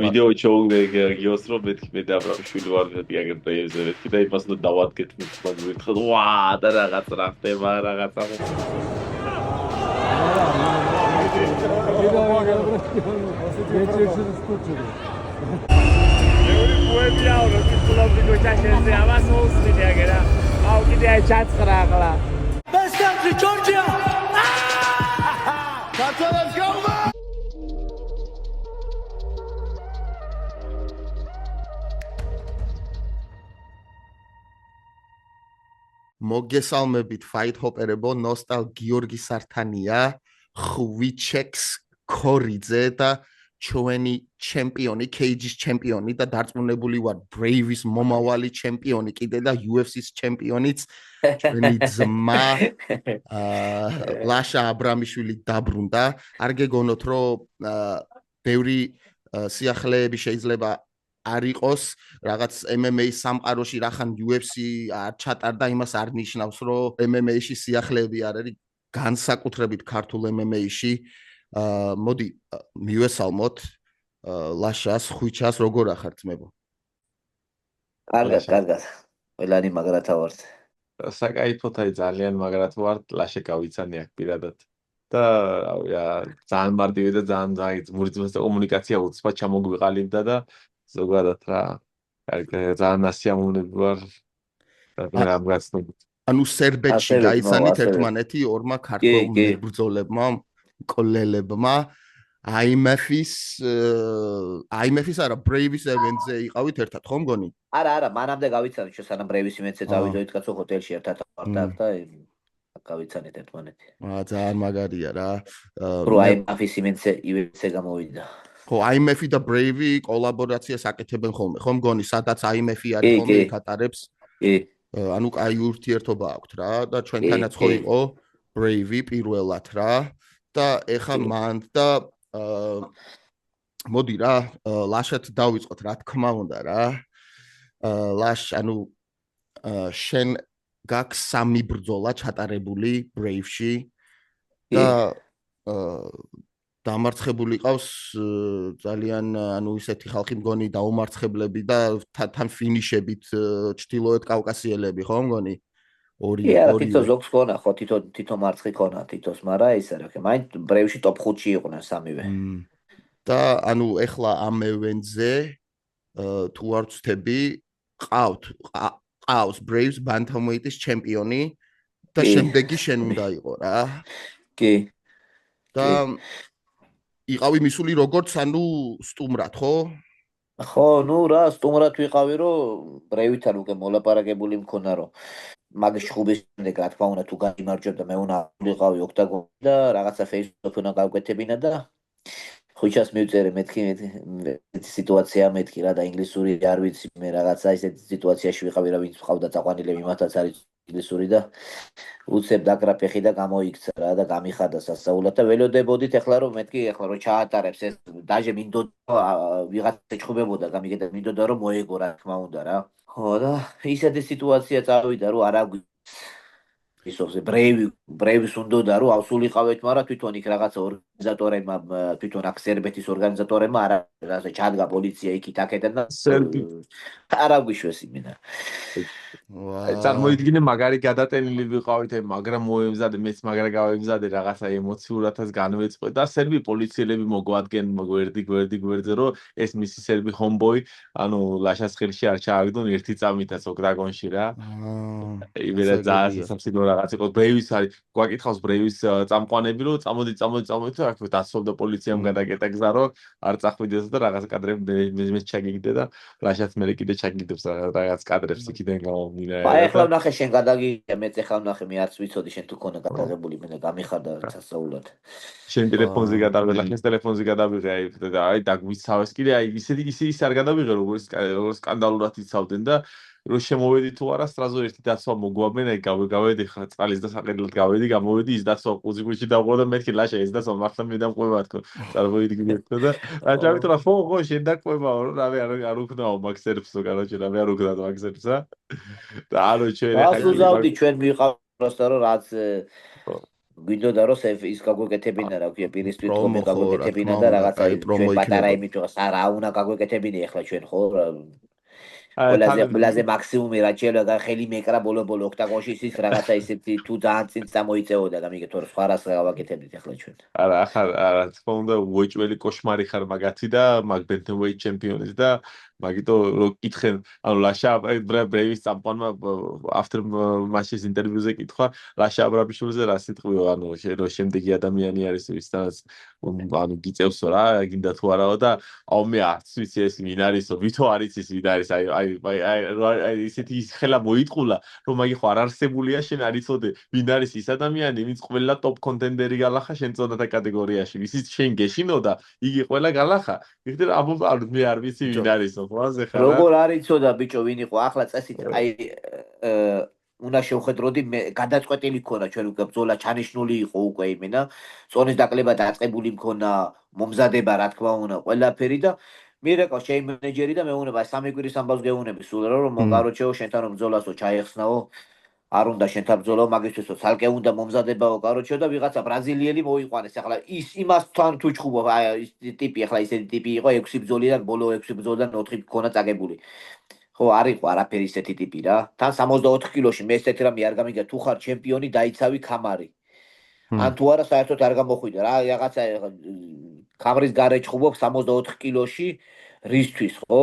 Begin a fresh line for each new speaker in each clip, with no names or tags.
ვიდეო ჩაუგდე გიოს რომ მეთქი მე და აბრამიშვილი ვარ დიაგერ პრეიზე მეთქი და იმას უნდა დავადგეთ მithman ვითხოთ ვა და რაღაც რა ხდება რაღაცა
Best country, Georgia! Let's go, man!
მოგესალმებით Fight Hopper-ებო, ნოსტალ გიორგი სართანია, ხვიჩექს ქორიძე და ჩვენი ჩემპიონი, Cage-ის ჩემპიონი და დარწმუნებული ვარ Brave-ის მომავალი ჩემპიონი კიდე და UFC-ის ჩემპიონიც ჩვენი ძმა ლაშა აბრამიშვილი დაბრუნდა. არ გეგონოთ რომ ბევრი სიახლეები შეიძლება არ იყოს რაღაც MMA-ის სამყაროში რახან UFC არ ჩატარდა იმას არ ნიშნავს რომ MMA-ში სიახლეები არ არის განსაკუთრებით ქართულ MMA-ში მოდი მივესალმოთ ლაშას ხვიჩას როგორ ახარ ძმებო
კარგად ყველანი მაგრათა ვართ
საკაიფოთ აი ძალიან მაგრათ ვარ ლაშე გავიცანი აქ პირადად და ძალიან მარტივი და ძალიან მურიძმეს და კომუნიკაცია უცბად ჩამოგვიყალიბდა და ზოგადად რა ძალიან ასიამოვნები ვარ და ამგაცნობთ
ანუ სერბეთში გაიცანით ერთმანეთი ორმა ქართველ მებრძოლებმა კოლელებმა IMF-ის არა Brave-ის ევენტზე იყავით ერთად ხომ გონი?
არა მანამდე გავიცანით შესაძლოა Brave-ის ევენტზე წავიდოდით კაცო ჰოტელში ერთად ვართ და გავიცანით ერთმანეთი.
ძალიან მაგარია რა.
რო IMF-ის ევენტზე გამოვიდა.
ხო, IMF-ი და Brave-ი კოლაბორაციას აკეთებენ ხოლმე, ხომ გონი, სადაც IMF-ი არის ხოლმე ეკატარებს.
კი.
ანუ კაი ურთიერთობა აქვთ რა და ჩვენთანაც ხო იყო Brave-ი პირველად რა და ეხა მან და მოდი რა, ლაშად დავიწყოთ რა თქმა უნდა რა. ლაშ, ანუ შენ გაქვს 3 ბრძოლა ჩატარებული Brave-ში და დამარცხებული ყავს ძალიან ანუ ისეთი ხალხი მგონი დაუმარცხებლები და თან ფინიშებით ჩtildeოეთ კავკასიელები ხო მგონი? ორი
თითო ზოგს ქონა ხო თითო მარცხი ქონა თითოს, მაგრამ ის არა ხო მაინც Brave-ში top 5-ში იყვნენ სამივე.
და ანუ ეხლა ამ ევენტზე თუ არ ვწდები ყავს Braves bantamweight-ის ჩემპიონი და შემდეგი შენ უნდა იყო რა.
კი.
და იყავი მისული როგორც ანუ სტუმრად ხო?
ხო, ნუ რა, სტუმრად ვიყავი რომ Brave-თან უკვე მოლაპარაკებული მქონა რომ მაგის ხუბის შემდეგ რა თქმა უნდა თუ გამარჯვებდა მე უნდა ვიყავი ოქტაგონში და რაღაცა Facebook-ში უნდა გავკვეთებინა და ხვიჩას მივწერე მეთქი სიტუაცია მეთქი რა და ინგლისური არ ვიცი მე რაღაცა ისეთ სიტუაციაში ვიყავი რა ვინც ყავდა წაყვანილები მათაც არის ინგლისური და უცებ დაკრაფეხი და გამოიქცა რა და გამიხადა სასწაულად და ველოდებოდით ეხლა რომ მეთქი ეხლა რომ ჩაატარებს ეს დაჟე მინდოდა ვიღაცა ეჭხუბებოდა გამიგედა მინდოდა რომ მოეგო რა თქმა უნდა რა ხო და ისეთი სიტუაცია წავიდა რომ არა ისოზე Brave-ის უნდოდა რომ ავსულიყავეთ, მაგრამ თვითონ იქ რაღაცა ორგანიზატორებმა, თვითონ აქ სერბეთის ორგანიზატორებმა არა რაღაცა ჩადგა პოლიცია იქით აქედან და არა გვიშვეს იმენა.
წარმოიდგინე მაგარი გადატენილი ვიყავით, მაგრამ მოემზადე, მეც მაგრა გავემზადე რაღაცა ემოციურადაც განვეწყვე და სერბი პოლიციელები მოგვადგენ გვერდზე რომ ეს მისი სერბი ჰომბოი, ანუ ლაშას ხელში არ ჩააგდონ ერთი წამითაც ოქტაგონში რა. იმენა ძალიან სამსიგნო რაღაც იყო Brave-ის არის გვაკითხავს Brave-ის წამყვანები რომ წამოდი და აქ დაცვობდა პოლიციამ გადაკეტა გზა რომ არ წახვიდეს და რაღაც კადრები მე ჩაგიგდე და ლაშაც მე კიდე ჩაგიგდებს რაღაც კადრებს იქიდან გამომდინარე.
აი ახლა ვნახე შენ გადაგიგე მეც ახლა ვნახე მე არც ვიცოდი შენ თუ ქონა გადაღებული მე გამიხარდა სასწაულად.
შენ ტელეფონზე გადავიღე ლაშას ტელეფონზე გადავიღე აი დაგვიცავეს კიდე აი ისე არ გადავიღე როგორც სკანდალურად იცავდნენ და რო შემოვედი თუ არა სტრაზო ერთი დაცვა მოგვამენ აი გავედი ხა წყალის და საყიდლად გავედი გამოვედი ის დაცვა ყუზიგვიში დავყო და მეთქი ლაშა ეს დაცვა მართლა მე დამყვება თქო წარმოიდგინე და რა ჩავიტოლა ხო შენ დაყვებაო რომ რავი არ უკნაო მაქსერფსო კაროჩე რავი არ უკნაო მაქსერფსა და არო ჩვენ
ახლა ასუზავდი ჩვენ ვიყავ პროსტა რომ რაც გვინდოდა რომ ის გაგვეკეთებინა რა ქვია პირისპირ
პრომო
თომე
ხო, რა
გაგვეკეთებინა
თქმა
და
უნდა,
რაღაცა
კაი პრომო
ჩვენ პატარა
იქნება.
იმით რა რა უნდა გაგვეკეთებინა ახლა ჩვენ ხო
აი,
ყველაზე მაქსიმუმი რაც შეიძლება ხელი მეკრა ბოლო ოქტაგონში ის რაღაცა ისეთი თუ ძალიან წინ წამოიწეოდა და მიგეთ რომ სხვა რას გავაკეთებდით ახლა ჩვენ.
არა, რა თქმა უნდა, უეჭველი კოშმარი ხარ მაგათი და მაგ ბენთმეიუეით ჩემპიონის და მაგიტო რო კითხენ, ანუ ლაშა ბრეივის წამყვანმა after matches ინტერვიუზე კითხვა, ლაშა აბრაბიშვილზე რა სიტყვიო, ანუ რომ შემდეგი ადამიანი არის ვისთანაც ანუ გიწევსო რა, გინდა თუ არაო და აუ მე არც ვიცი ეს ვინ არისო, ვითო არის ის ვინ არის, აი ისეთი ხელა მოიტყულა, რომ მაგი ხო არ არსებულია შენ არიცოდე, ვინ არის ის ადამიანი, ვინც ყველა ტოპ კონტენდერი გალახა შენ წონათა კატეგორიაში, ვისიც შენ გეშინო და იგი ყველა გალახა. იხდე ამბობ მე არ ვიცი ვინ არისო.
როგორ არიცოდა ბიჭო ვინ იყო ახლა წესით აი უნდა შევხედროდი მე გადაწყვეტილი მქონა ჩვენ უკვე ბრძოლა ჩანიშნული იყო უკვე იმენა წონის დაკლება დაწყებული მქონა მომზადება რა თქმა უნდა ყველაფერი და მირეკო შეი მენეჯერი და მეუნება სამი კვირის ამბავს გეუნები სულ რომ კაროჩეო შენთან რომ ბრძოლასო ჩაეხსნაო არ უნდა შენთან ბრძოლო მაგისთვისო ცალკე უნდა მომზადებაო კაროჩეო და ვიღაცა ბრაზილიელი მოიყვანეს ახლა ის იმასთან თუ ჩხუბობ აი ის ტიპი ახლა ისეთი ტიპი იყო 6 ბრძოლიდან ბოლო 6 ბრძოლიდან 4 მქონა წაგებული ხო არ იყო არაფერი ისეთი ტიპი რა თან 64 კილოში მე ესეთი რამე არ გამიგია თუ ხარ ჩემპიონი დაიცავი ქამარი ან თუ არა საერთოდ არ გამოხვიდა რა რაღაცა ქამრის გარე ჩხუბობ 64 კილოში რისთვის ხო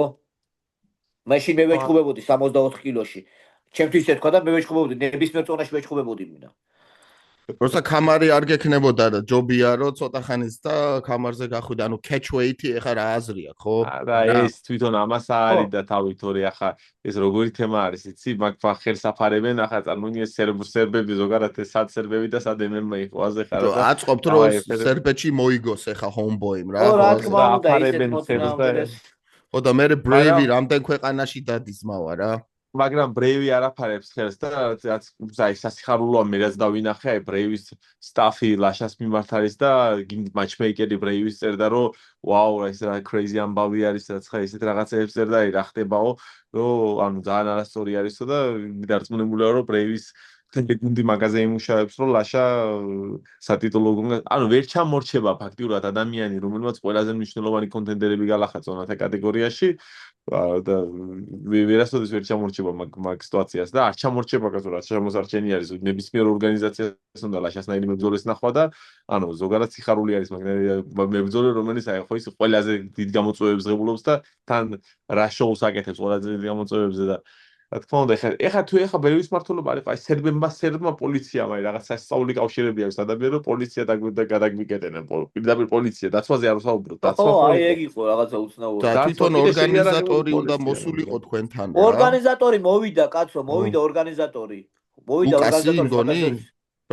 მაშინ მე ვეჩხუბებოდი 64 კილოში ჩემთვის ეთქვა და მე ვეჩხუბებოდი ნებისმიერ წონაში ვეჩხუბებოდი მინა
როცა ქამარი არ გექნებოდა და ჯობია რომ ცოტა ხანის და ქამარზე გახვიდე ანუ catch weight-ი ეხა რა აზრია ხო
და ეს თვითონ ამას არის და თავი თორე ახლა ეს როგორი თემა არის იცი მაგ ხელს აფარებენ ახლა წარმოგიდგენ სერბები ზოგადად ეს სად სერბები და სად MMA იყო აზე ხარ
და აწყობთ რომ სერბეთში მოიგოს ეხა homeboy-მ რა
ხო რა თქმა უნდა
აფარებენ ხელს
ხო და მე ბრეივი რამდენ ქვეყანაში დადის მავა რა
მაგრამ ბრეივი არაფარებს ხელს და რაც აი სასიხარულოა მე რაც დავინახე აი ბრეივის სტაფი ლაშას მიმართ არის და матчмейкერი ბრეივის წერდა რომ ვაუ ეს რა crazy ამბავი არის რაც ხა ისეთ რაღაცებს წერდა აი რა ხდებაო რომ ანუ ძალიან არასწორი არისო და დარწმუნებულია რომ ბრეივის გუნდი მაგაზე იმუშავებს რომ ლაშა სატიტულო ანუ ვერ ჩამორჩება ფაქტიურად ადამიანი რომელმაც ყველაზე მნიშვნელოვანი კონტენდერები გალახა წონათა კატეგორიაში და ვერასოდეს ვერ ჩამორჩება მაგ სიტუაციას და არ ჩამორჩება კაცურად შემოსარჩენი არის ნებისმიერ ორგანიზაციას უნდა ლაშასნაირი მებრძოლეს ნახვა და ანუ ზოგადად სიხარული არის მებრძოლე რომელიც აი ხო ის ყველაზე დიდ გამოწვევებს ღებულობს და თან რა შოუს აკეთებს ყველაზე დიდ გამოწვევებზე და რა თქმა უნდა ეხლა თუ ეხლა ბრეივის მართლობა არის აი სერბმა პოლიციამ აი რაღაც სასწაული კავშირები აქვს ადამიანო პოლიცია გადაგვიკეტენენ პირდაპირ პოლიცია დაცვაზე არ ვსაუბრობ
დაცვა ხო აი ეგ იყო რაღაცა უცნაური
და თვითონ ორგანიზატორი უნდა მოსულიყო თქვენთან რა
ორგანიზატორი მოვიდა კაცო მოვიდა ორგანიზატორი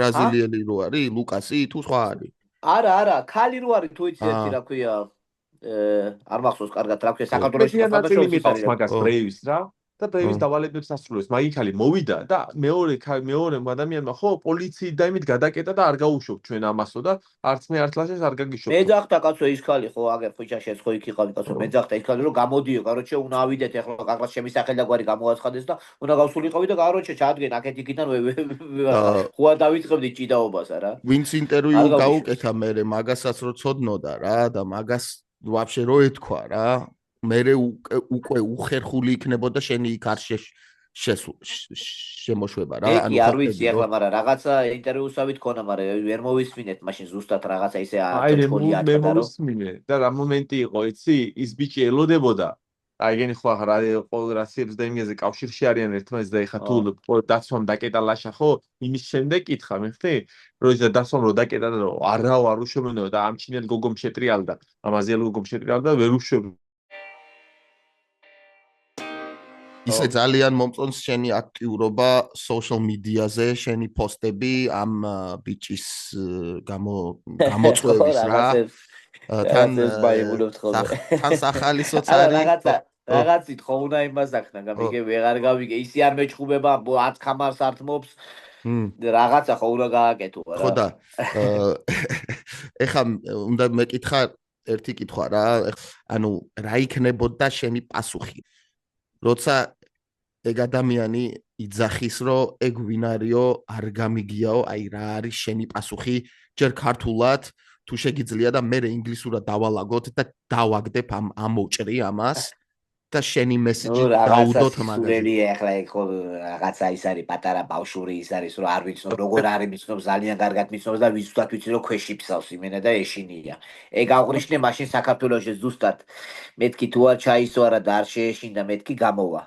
ბრაზილიელი რო არის ლუკასი თუ სხვა არის
არა ქალი რო არის თუ იცი ერთი რა ქვია არ მახსოვს კარგად რა ქვია საქართველოში
ხალხი მაგას ბრეივის რა და ბრეივის დავალებებს ასრულებს. მაგი ხალი მოვიდა და მეორე ადამიანმა ხო პოლიციის დაიმით გადაკეტა და არ გაუშვებთ ჩვენ ამასო და არც მე არც ლაშას არ გაგიშვებთ.
მე ძახთა კაცო ის ხალი ხო აგერ ხუჭაშეს ხო იქ იყავი კაცო მე ძახთა ის ხალი რომ გამოდიო კაროჩე უნდა ავიდეთ ახლა კარგად შემისახელდაგვარი გამოაცხადეს და უნდა გავსულიყავი და კაროჩე ჩადგენ აქეთ იქიდან ხო არ დავიწყებდი ჭიდაობას არა.
ვინც ინტერვიუ გაუკეთა მე მაგასაც რო ცოდნოდა რა და მაგას ვაფშე რო ეთქვა რა მერე უკვე უხერხული იქნებოდა შენი იქ არ შემოშვება რა
ანუ არ ვიცი ახლა მაგრამ რაღაცა ინტერვიუსავით ქონა მაგრამ ვერ მოვისმინეთ მაშინ ზუსტად რაღაცა ისე აჭოჭოლი აკეთა რომ
მე მოვისმინე და რა მომენტი იყო იცი ის ბიჭი ელოდებოდა აი გენი ხო ახლა რა სიებს და იმაზე კავშირში არიან ერთმანეთს და ეხა თუ დაცვამ დაკეტა ლაშა ხო იმის შემდეგ კითხა მე ხთი რომ ის დაცვამ რო დაკეტა და არაო არ უშვებენო და ამ ჩინელ გოგომ შეტრიალდა ამ აზიელ გოგომ შეტრიალდა ვერ უშვებდა
ისე ძალიან მომწონს შენი აქტიურობა social media-ზე, შენი პოსტები ამ ბიჭის გამოწვევის რა. თან სახალისოც არის.
რაღაცით ხო უნდა იმას ახნა, გამიგე ვეღარ გავიგე, ისი არ მეჩხუბება 10 ქამარს ართმობს. რაღაცა ხო უნდა გააკეთო რა.
ხო და ეხა უნდა მეკითხა ერთი კითხვა რა. ანუ რა იქნებოდა შენი პასუხი? როცა ეგ ადამიანი იძახის, რომ ეგ ვინ არისო, არ გამიგიაო, აი რა არის შენი პასუხი, ჯერ ქართულად თუ შეგიძლია და მე ინგლისურად დავალაგოთ და დავაგდებ ამ მოჭრი ამას და შენი მესეჯი დაუდოთ მაგაზე.
სულელია ახლა ეგ ხო რაღაცა ის არის პატარა ბავშვური ის არის რომ არ ვიცნობ როგორ არის მიცნობს ძალიან კარგად მიცნობს და ვისთვათ ვიცი რომ ქვეში ფსავს იმენა და ეშინია. ეგ აღნიშნე მაშინ საქართველოში ზუსტად მეთქი თუ არ ჩაისვარა და არ შეეშინდა მეთქი გამოვა.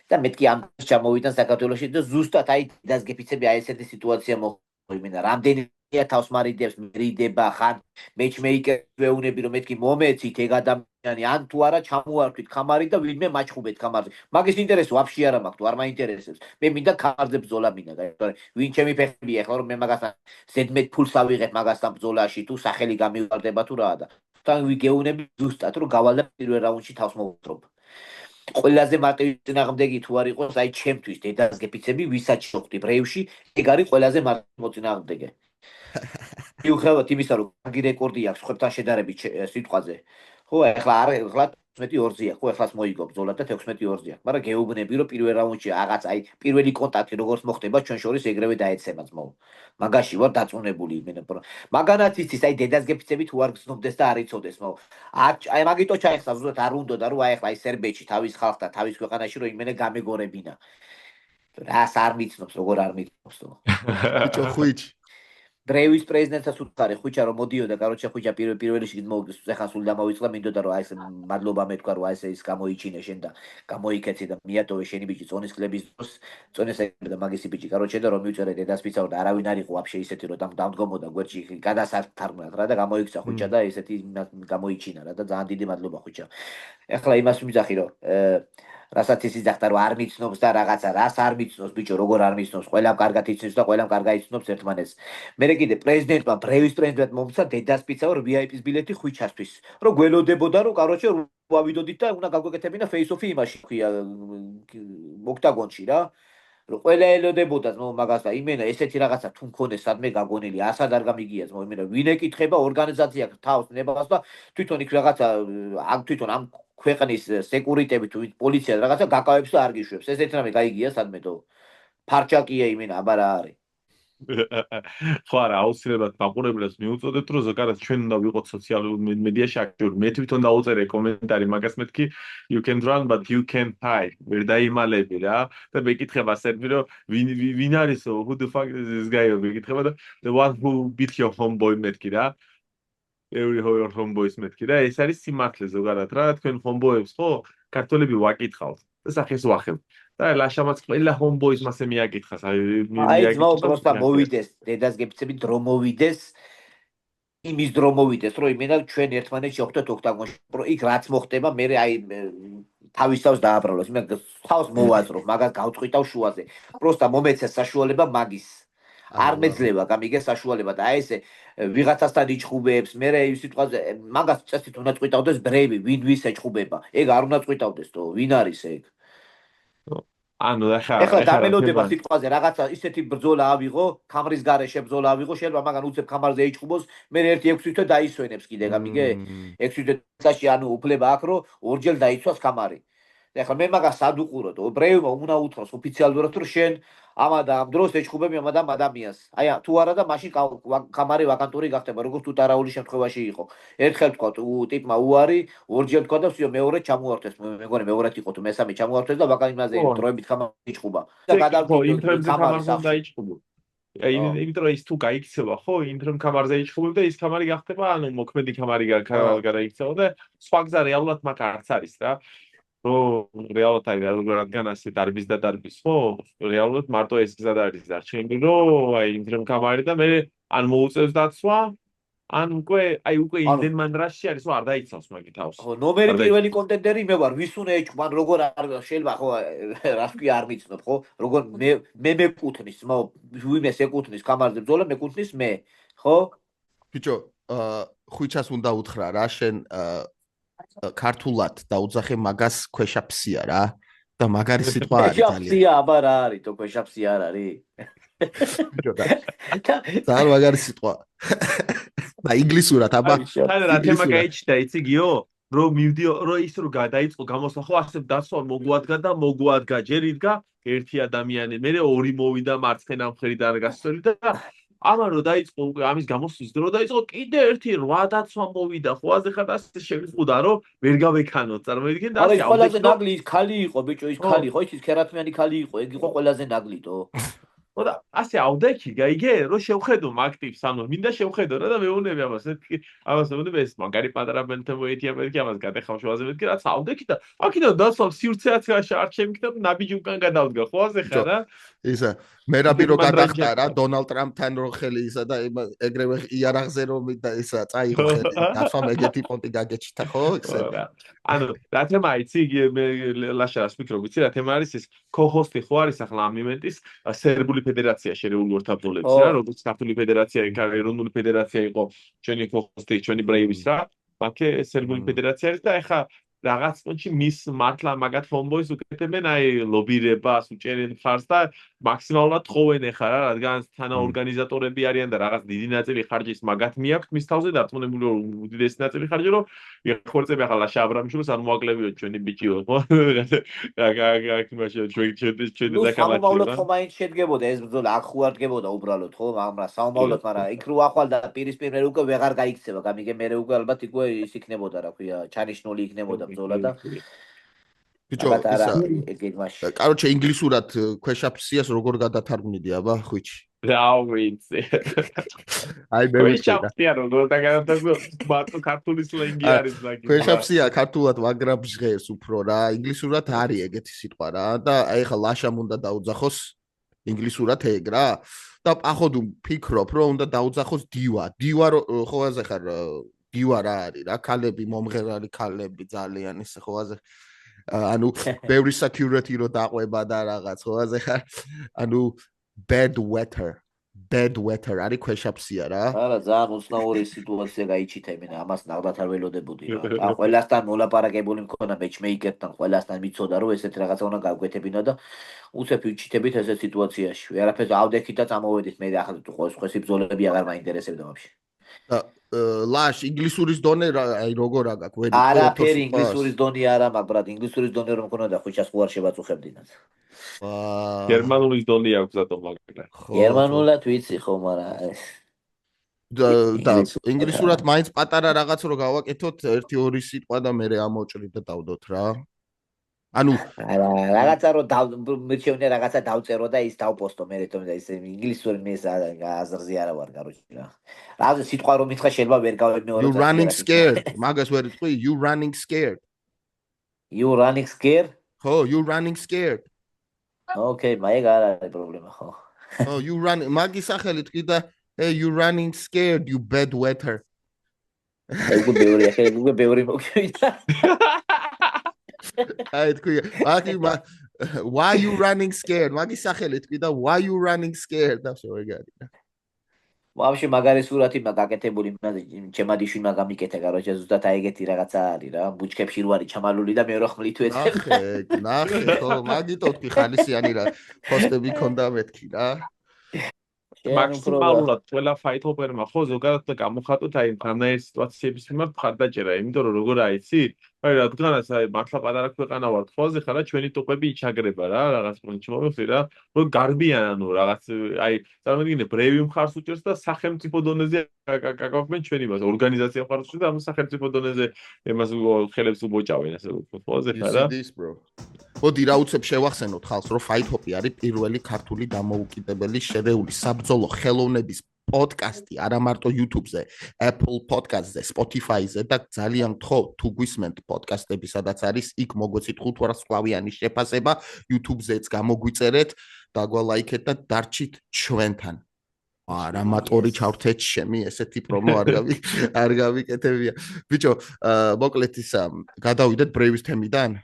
და მეთქი ამ ჩამოვიდა საქართველოში და ზუსტად აი დაზგეფიცები აი ესეთი სიტუაცია მოხდა იმენა რამდენი თავს მარიდებს მერიდება ხან მეჩმეიკერს ვეუნები რომ მეთქი მომეცით ეგ ადამიანი ან თუ არა ჩამოვართვით კამარი და ვინმე მაჩხუბეთ კამარზე მაგის ინტერესი ვაფშე არ მაქვს თუ არ მაინტერესებს მე მინდა კამარზე ბრძოლა მინდა გაიგე ვინ ჩემი ფეხები ახლა რომ მე მაგასთან ზედმეტ ფულს ავიღებ მაგასთან ბრძოლაში თუ სახელი გამივარდება თუ რა და თან ვიგეუნები ზუსტად რომ გავალდა პირველ რაუნდში თავს მოვუტრობ ყველაზე მარტივი წინააღმდეგი თუ არ იყოს აი ჩემთვის დედას გეფიცები ვისაც შევხვდი ბრეივში ეგ არის ყველაზე მარტივი მოწინააღმდეგე მიუხედავად იმისა რომ კარგი რეკორდი აქვს ხებთან შედარებით სიტყვაზე ხო ახლა არ ახლა 16-2-ია ხო ახლაც მოიგო ბრძოლა და 16-2-ია მაგრამ გეუბნები რომ პირველ რაუნდში რაღაც აი პირველი კონტაქტი როგორც მოხდება ჩვენ შორის ეგრევე დაეცემა ძმაო მაგაში ვარ დაწუნებული იმენა მაგანაც იცის აი დედას გეფიცები თუ არ გზნობდეს და არ იცოდეს მო აი მაგიტო ჩაიხსნა ზუსტად არ უნდა და რომ აი ახლა აი სერბეთში თავის ხალხთან თავის ქვეყანაში რომ იმენა გამეგორებინა რას არ მიცნობს როგორ არ მიცნობს
ბიჭო ხვიჩ
ბრეივის პრეზიდენტსაც უთხარი ხუჭა რომ მოდიოდა კაროჩე ხუჭა პირველი შიგ მოვიდეს ეხლა სულ დამოვიწყდა მინდოდა რომ აი ეს მადლობა მეთქვა რომ აი ეს ის გამოიჩინე შენ და გამოიქეცი და მიატოვე შენი ბიჭი წონის კლების დროს წონეს და მაგისი ბიჭი კაროჩე და რომ მიუწერე დედას ფიცაო და არავინ არ იყო ვაფშე ისეთი რომ დამდგომოდა გვერდში გადასართარგმნად რა და გამოიქცა ხუჭა და ესეთი გამოიჩინა რა და ძალიან დიდი მადლობა ხუჭა ეხლა იმას ვიძახი რომ რასაც ის იძახდა რომ არ მიცნობს და რაღაცა რას არ მიცნობს ბიჭო როგორ არ მიცნობს ყველამ კარგად იცნობს და ყველამ კარგად იცნობს ერთმანეთს მე კიდე პრეზიდენტმა ბრეივის პრეზიდენტმა მომცა დედას პიცაო VIP-ის ბილეთი ხვიჩასთვის რომ გველოდებოდა რომ კაროჩე ვავიდოდით და უნდა გაგვეკეთებინა face-off-ი იმაში ქვია ოქტაგონში რა რომ ყველა ელოდებოდა მაგას და იმენა ესეთი რაღაცა თუ მქონეს სადმე გაგონილი ასად არ გამიგიას იმენა ვინ ეკითხება ორგანიზაცია თავს ნებას და თვითონ იქ რაღაცა თვითონ ამ ქვეყნის სეკურიტები თუ პოლიცია რაღაცა გაკავებს და არ გიშვებს ესეთ რამე გაიგია სადმე თო ფარჩაკია იმენა აბა რა არის
ხო არა აუცილებლად მაყურებლებს მიუწოდეთ რომ ზოგადად ჩვენ უნდა ვიყოთ სოციალურ მედიაში აქტიური მე თვითონ დაუწერე კომენტარი მაგას მეთქი you can run but you can't hide ვერ დაიმალები რა და მეკითხება სერბი რომ ვინ არის who the fuck is this guy მეკითხება და the one who beat your homeboy მეთქი რა every homeboys მეთქი და ეს არის სიმართლე ზოგადად რა თქვენ homeboys ხო ქართველები ვაკითხავთ და სახეს ვახევ და ლაშამაც ყველა homeboys მასე მიაკითხას
აი ძმაო პროსტა მოვიდეს დედას გეფიცები დრო მოვიდეს იმის დრო მოვიდეს რომ იმენა ჩვენ ერთმანეთს შევხვდეთ ოქტაგონში რომ იქ რაც მოხდება მე აი თავისავს დააბრალოს მე თავს მოვაზრო მაგას გავწყვიტავ შუაზე პროსტა მომეცე საშუალება მაგის არ მეძლევა გამიგე საშუალება და აი ესე ვიღაცასთან იჭხუბებს მე ის სიტყვაზე მაგას წესით უნდა წყვიტავდეს ბრეივი ვინ ვის ეჭხუბება ეგ არ უნდა წყვიტავდეს თო ვინ არის ეგ
ანუ ახლა
დამელოდება სიტყვაზე რაღაცა ისეთი ბრძოლა ავიღო კამრის გარეშე ბრძოლა ავიღო შეიძლება მაგან უცებ კამარზე ეჭხუბოს მე ერთი 6 თვე დაისვენებს კიდე გამიგე 6 თვეში ანუ უფლება აქვს რომ ორჯერ დაიცვას კამარი ეხლა მე მაგას სად უყუროთ ბრეივმა უნდა უთხროს ოფიციალურად რომ შენ ამა და ამ დროს ეჭხუბები ამ ადამიანს აი თუ არა და მაშინ კამარი ვაკანტური გახდება როგორც თუ ტარაული შემთხვევაში იყო ერთხელ თქვა ტიპმა უარი ორჯერ თქვა და всё მეორე ჩამოართვეს მეგონი მეორედ იყო თუ მესამე ჩამოართვეს და ვაკანტურაზე დროებით კამარი ეჭხუბა და
გადავიდო კამარზე დაიჭხუბო აი იმიტომ რომ ის თუ გაიქცევა ხო ინტრემ კამარზე იჭხუბებ და ის კამარი გახდება ანუ მოქმედი კამარი გადაიქცევა და სხვა გზა რეალურად მაგ არც არის რა რომ რეალურად აი რადგან ასე დარბის და დარბის ხო რეალურად მარტო ეს გზა არის დარჩენილი რომ აი ინტრემ კამარი და მე ან მოუწევს დაცვა ან უკვე იმდენ მანდრაში არის რომ არ დაიცავს მაგი თავს
ხო ნომერი პირველი კონტენტერი მე ვარ ვის უნდა ეჭუბან როგორ არ შეიძლება ხო რა თქვი არ მიცნობ ხო როგორ მე მეკუთვნის ვინმეს ეკუთვნის კამარზე ბრძოლა მეკუთვნის მე ხო
ბიჭო ხუჩას უნდა უთხრა რა შენ ქართულად დაუძახე მაგას ქვეშაფსია რა და მაგარი სიტყვა არის ძალიან
ქვეშაფსია აბა რა არის თო ქვეშაფსია არ არის
ძალიან მაგარი სიტყვა და ინგლისურად აბა
რა თემა გაიჩნდა იცი გიო რომ მივდიო რომ ის რომ გადაიწყო გამოსვლა ხო ასე დაცვა მოგვადგა ჯერ იდგა ერთი ადამიანი მე ორი მოვიდა მარცხენა მხრიდან გასწორი და ამან რომ დაიწყო უკვე ამის გამოსვლის დრო დაიწყო კიდე ერთი 8 დაცვა მოვიდა ხო ასე ხარ ასე შევიყუდა რომ ვერ გავექანოთ წარმოიდგინე და
არა
ასე
ის ყველაზე ნაგლი ის ქალი იყო ბიჭო ის ქალი ხო ის ქერათმიანი ქალი იყო ეგ იყო ყველაზე ნაგლიტო
ხო და ასე ავდექი გაიგე რომ შევხედო მაგ ტიპს ანუ მინდა შევხედო რა და მეუბნები ამას ამას მეუბნები ეს მაგარი პატარა ბენთო მოეთია მეთქი ამას გადახავშვაზე მეთქი რაც ავდექი და აქედან დაცვალ სივრცეაც არ შემიქნა ნაბიჯი უკან გადავდგა ხო ასე ხარ რა
ისა მერაბი რო გადახტა რა დონალდ ტრამპთან რო ხელი ისა და ეგრევე იარაღზე რომ და ისა წაიღო ხელი დაცვა ეგეთი პონტი გაგეჩითა ხო
ანუ რა თემა იცი მე ლაშარას ვფიქრობ იცი რა თემა არის ეს კოჰოსტი ხო არის ახლა ამ იმენტის სერბული ფედერაცია შერეული ორთაბრძოლების რა როგორც ქართული ფედერაცია ეროვნული ფედერაცია იყო ჩვენი კოჰოსტი ჩვენი ბრეივის რა მაქე სერბული ფედერაცია არის და ეხა რაღაც პონჩი მის მართლა მაგათ ჰომბოის უკეთებენ აი ლობირებას უჭერენ ხარს და მაქსიმალურად ხოვენ ეხა რა რადგან თანაორგანიზატორები არიან და რაღაც დიდი ნაწილი ხარჯის მაგათ მიაქვთ მის თავზე დარწმუნებული უდიდესი ნაწილი ხარჯი რომ იხორცები ახლა ლაშა აბრამიშვილს არ მოაკლებიო ჩვენი ბიჭიო ხო რა მაშინ ჩვენ და
სამომავლოდ ხო მაინც შედგებოდა ეს ბრძოლა აქ ხო არ დგებოდა უბრალოდ ხო მაგრამ სამომავლოდ მაგრამ იქ რო ახვალდა პირისპირ მე უკვე ვეღარ გაიქცევა გამიგე მე უკვე ალბათ უკვე ის იქნებოდა რა ქვია ჩანიშნული იქნებოდა ბრძოლა და
ბიჭო ისა კაროჩე ინგლისურად ქვეშაფსიას როგორ გადათარგმნიდი აბა ხვიჩი
დავიცი
აი მე
ქვეშაფსია როგორ დაგანათარგმნო მარტო ქართული სლენგი არის მაგის
ქვეშაფსია ქართულად მაგრა ბჟღერს უფრო რა ინგლისურად არის ეგეთი სიტყვა რა და აი ხა ლაშამ უნდა დაუძახოს ინგლისურად ეგ რა და ახოდ ვფიქრობ რომ უნდა დაუძახოს დივა ხო ასე ხარ დივა რა არის რა ქალები მომღერალი ქალები ძალიან ისე ხო ასე ანუ very security რო დაყვება და რაღაც ხო ასე ხარ ანუ bad weather არის ქვეშაფსია რა
არა ძალიან უცნაური სიტუაცია გაიჩიტა იმენა ამას ნახდათ არ ველოდებოდი რა ყველასთან მოლაპარაკებული მქონა matchmaker-თან ყველასთან მიცოდა რომ ესეთ რაღაცა უნდა გავკვეთებინა და უცებ ვიჩიტებით ესეთ სიტუაციაში ვერაფერს ავდექით და წამოვედით მე ახლა თუ ყოველთვის ბრძოლები აღარ მაინტერესებდა ვაფშე
ლაშ ინგლისურის დონე აი როგორ აგაკ ვედი
არაფერი ინგლისურის დონე არა მაგრამ ინგლისურის დონე რომ მქონოდა ხუჩას ხო არ შევაწუხებდინათ
გერმანულის დონე აქვს ზატო მაგრამ
გერმანულად ვიცი ხო მაგრამ
და ინგლისურად მაინც პატარა რაღაც რო გავაკეთოთ 1-2 სიტყვა და მე ამოვჭრით და დავდოთ რა ანუ
რაღაცა რო მირჩევნე რაღაცა დავწერო და ის დავპოსტო მე რეთომ და ის ინგლისური მე აზრზე არა ვარ კაროჩი რა რაღაცა სიტყვა რომ მითხა შეიძლება ვერ გავემეორებ
you running scared მაგას ვერ იტყვი you running scared ხო you running scared
okay მაგ არ არის პრობლემა ხო
oh you run მაგის სახელით კი და hey you running scared you bad weather
უკვე ბევრი მოგივიდა
აი თქვი why you running scared მაგის სახელით თქვი და why you running scared და შევ ეგარი
ვაფშე მაგარი სურათი მაგაკეთებული ჩემადიშვილმა გამიკეთა კაროჩე ზუსტად აი ეგეთი რაღაცა არის რა ბუჩქებში რო არის ჩამალული და მე რო ხმლით ვეცებ
ნახე ხო მაგიტო თქვი ხალისიანი რა პოსტები ქონდა მეთქი რა
მაქსიმალურად ყველა ფაითოპერმა ხო ზოგადად გამოხატოთ აი რამნაირი სიტუაციების მიმართ ხარდაჭერა იმიტომ რომ როგორ აიცი აი რადგანაც აი მართლა პატარა ქვეყანა ვართ ხოლმე ხარა ჩვენი ტოპები იჩაგრება რა რაღაც პონჩი მომხდი რა რომ გარბიან ანუ რაღაც აი წარმოიდგინე ბრევი მხარს უჭერს და სახელმწიფო დონეზე გაკავებენ ჩვენი მას ორგანიზაცია მხარს უჭერს და ამ სახელმწიფო დონეზე იმას ხელებს უბოჭავენ ასე ხოლმე ხარა
მოდი რა უცებ შევახსენოთ ხალხს რომ ფაითოპი არის პირველი ქართული დამოუკიდებელი შერეული საბრძოლო ხელოვნების პოდკასტი არა მარტო YouTube-ზე, Apple Podcast-ზე, Spotify-ზე და ძალიან გთხოვ თუ გვისმენთ პოდკასტები, სადაც არის იქ მოგვეცით 5 ვარსკვლავიანი შეფასება, YouTube-ზეც გამოგვიწერეთ, დაგვალაიქეთ და დარჩით ჩვენთან. არა მატორი ჩავრთეთ შემი ესეთი პრომო არ გავიკეთებია. ბიჭო, მოკლედ ისა გადავიდეთ ბრეივის თემიდან.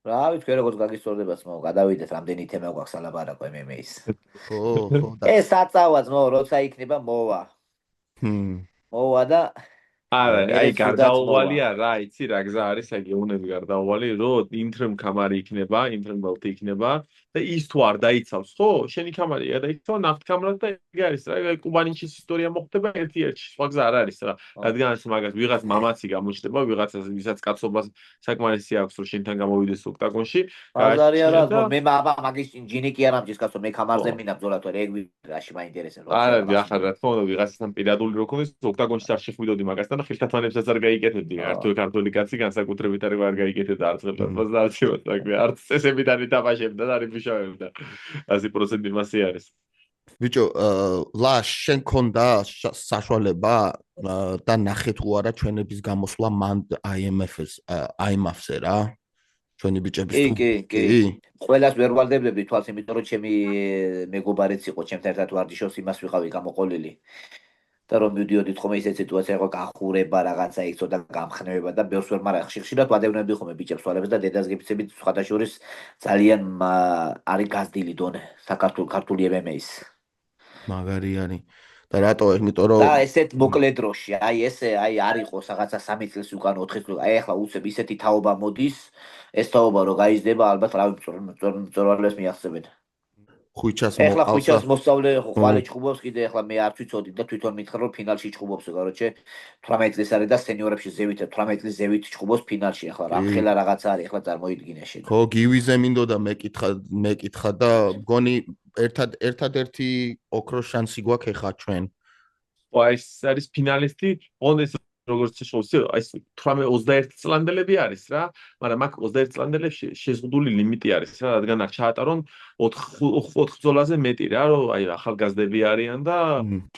რა ვიცი როგორ გაგისწორდება ძმაო გადავიდეთ რამდენი თემა გვაქვს ალაბარაკო MMA-ის
ხო
ეს საწავა ძმაო როცა იქნება მოვა და
არა,
მერე
აი
ცუდად მოვა.
გარდაუვალი არა, იცი რა გზა არის, აი გეუნები გარდაუვალი, რომ ინტრემ კამარი იქნება, ინტრემ ბალტი იქნება და ის თუ არ დაიცავს, ხო, შენი კამარი გადაიქცევა ნახტ კამრად და ეგ არის რა, აი კუბანიჩის ისტორია მოხდება ერთ-ერთი, სხვა გზა არ არის რა. რადგან მაგას ვიღაც მამაცი გამოჩნდება, ვიღაცას ვისაც კაცობას საკმარისი აქვს, რომ შენთან გამოვიდეს ოქტაგონში,
ბაზარი არა,
გააჩნია და
მე მაგის ჯინი კი არ ამჯის კაცო, მე კამარზე მინდა ბრძოლა თორე ეგ რაში მაინტერესებს,
არა,
ვაფშე
ახლა რა თქმა უნდა, ვიღაცასთან პირადული რო ქონდეს, ოქტაგონში არ შეხვიდოდი მაგასთან და ხილთათმანებსაც არ გაიკეთებდი. ქართული კაცი განსაკუთრებით არ გაიკეთებდა არც ხელთათმანს და არც იმას, არც წესებით არ ითამაშებდა და არ იფიშავებდა. 100% იმასე არის.
ბიჭო, ლაშ, შენ ქონდა საშუალება და ნახე თუ არა ჩვენების გამოსვლა მან IMF-ზე რა? ჩვენი ბიჭების თუ
კი. ყველას ვერ ვალდებდი თვალს, იმიტომ რომ ჩემი მეგობარიც იყო, ჩემთან ერთად ვარჯიშობს, იმას ვიყავი გამოყოლილი. და რომ მივდიოდით ხოლმე ისეთ სიტუაცია იყო, გახურება რაღაცა იქ ცოტა გამხნევება და ბევრს ვერ მარა ხშირად ვადევნებდი ხოლმე ბიჭებს თვალებს და დედას გიფიცებით სხვადასხვის ძალიან არის გაზრდილი დონე ქართული MMA-ის.
მაგარიანი. და რატო, იმიტომ რომ
და ესეთ მოკლე დროში, აი ესე, აი არ იყოს რაღაცა 3 წელს უკან 4 წელს, აი ახლა უცებ ისეთი თაობა მოდის, ეს თაობა რო გაიზრდება, ალბათ რავი მწვერვალებს მიაღწევენ.
ხუჩას
ეხლა ხუჩას მოსწავლე ხვალე ჩხუბობს კიდე ახლა მე არ ვიცოდი და თვითონ მითხრა რომ ფინალში ჩხუბობს короче 18 წლის არის და სენიორებში ზევით 18 წლის ზევით ჩხუბობს ფინალში ახლა რამხელა რაღაცა არის ახლა წარმოიდგინე შენ
ხო გივიზე მინდოდა მეკითხა და მგონი ერთადერთი ოქროს შანსი გვაქვს ახლა ჩვენ
აი ეს არის ფინალისტი ონის როგორც შევსი აი 21 წლამდელები არის რა მაგრამ მაგ 21 წლამდელებში შეზღუდული ლიმიტი არის რა რადგან არ ჩაატარონ 4 ბრძოლაზე მეტი რა რომ აი ახალგაზრდები არიან და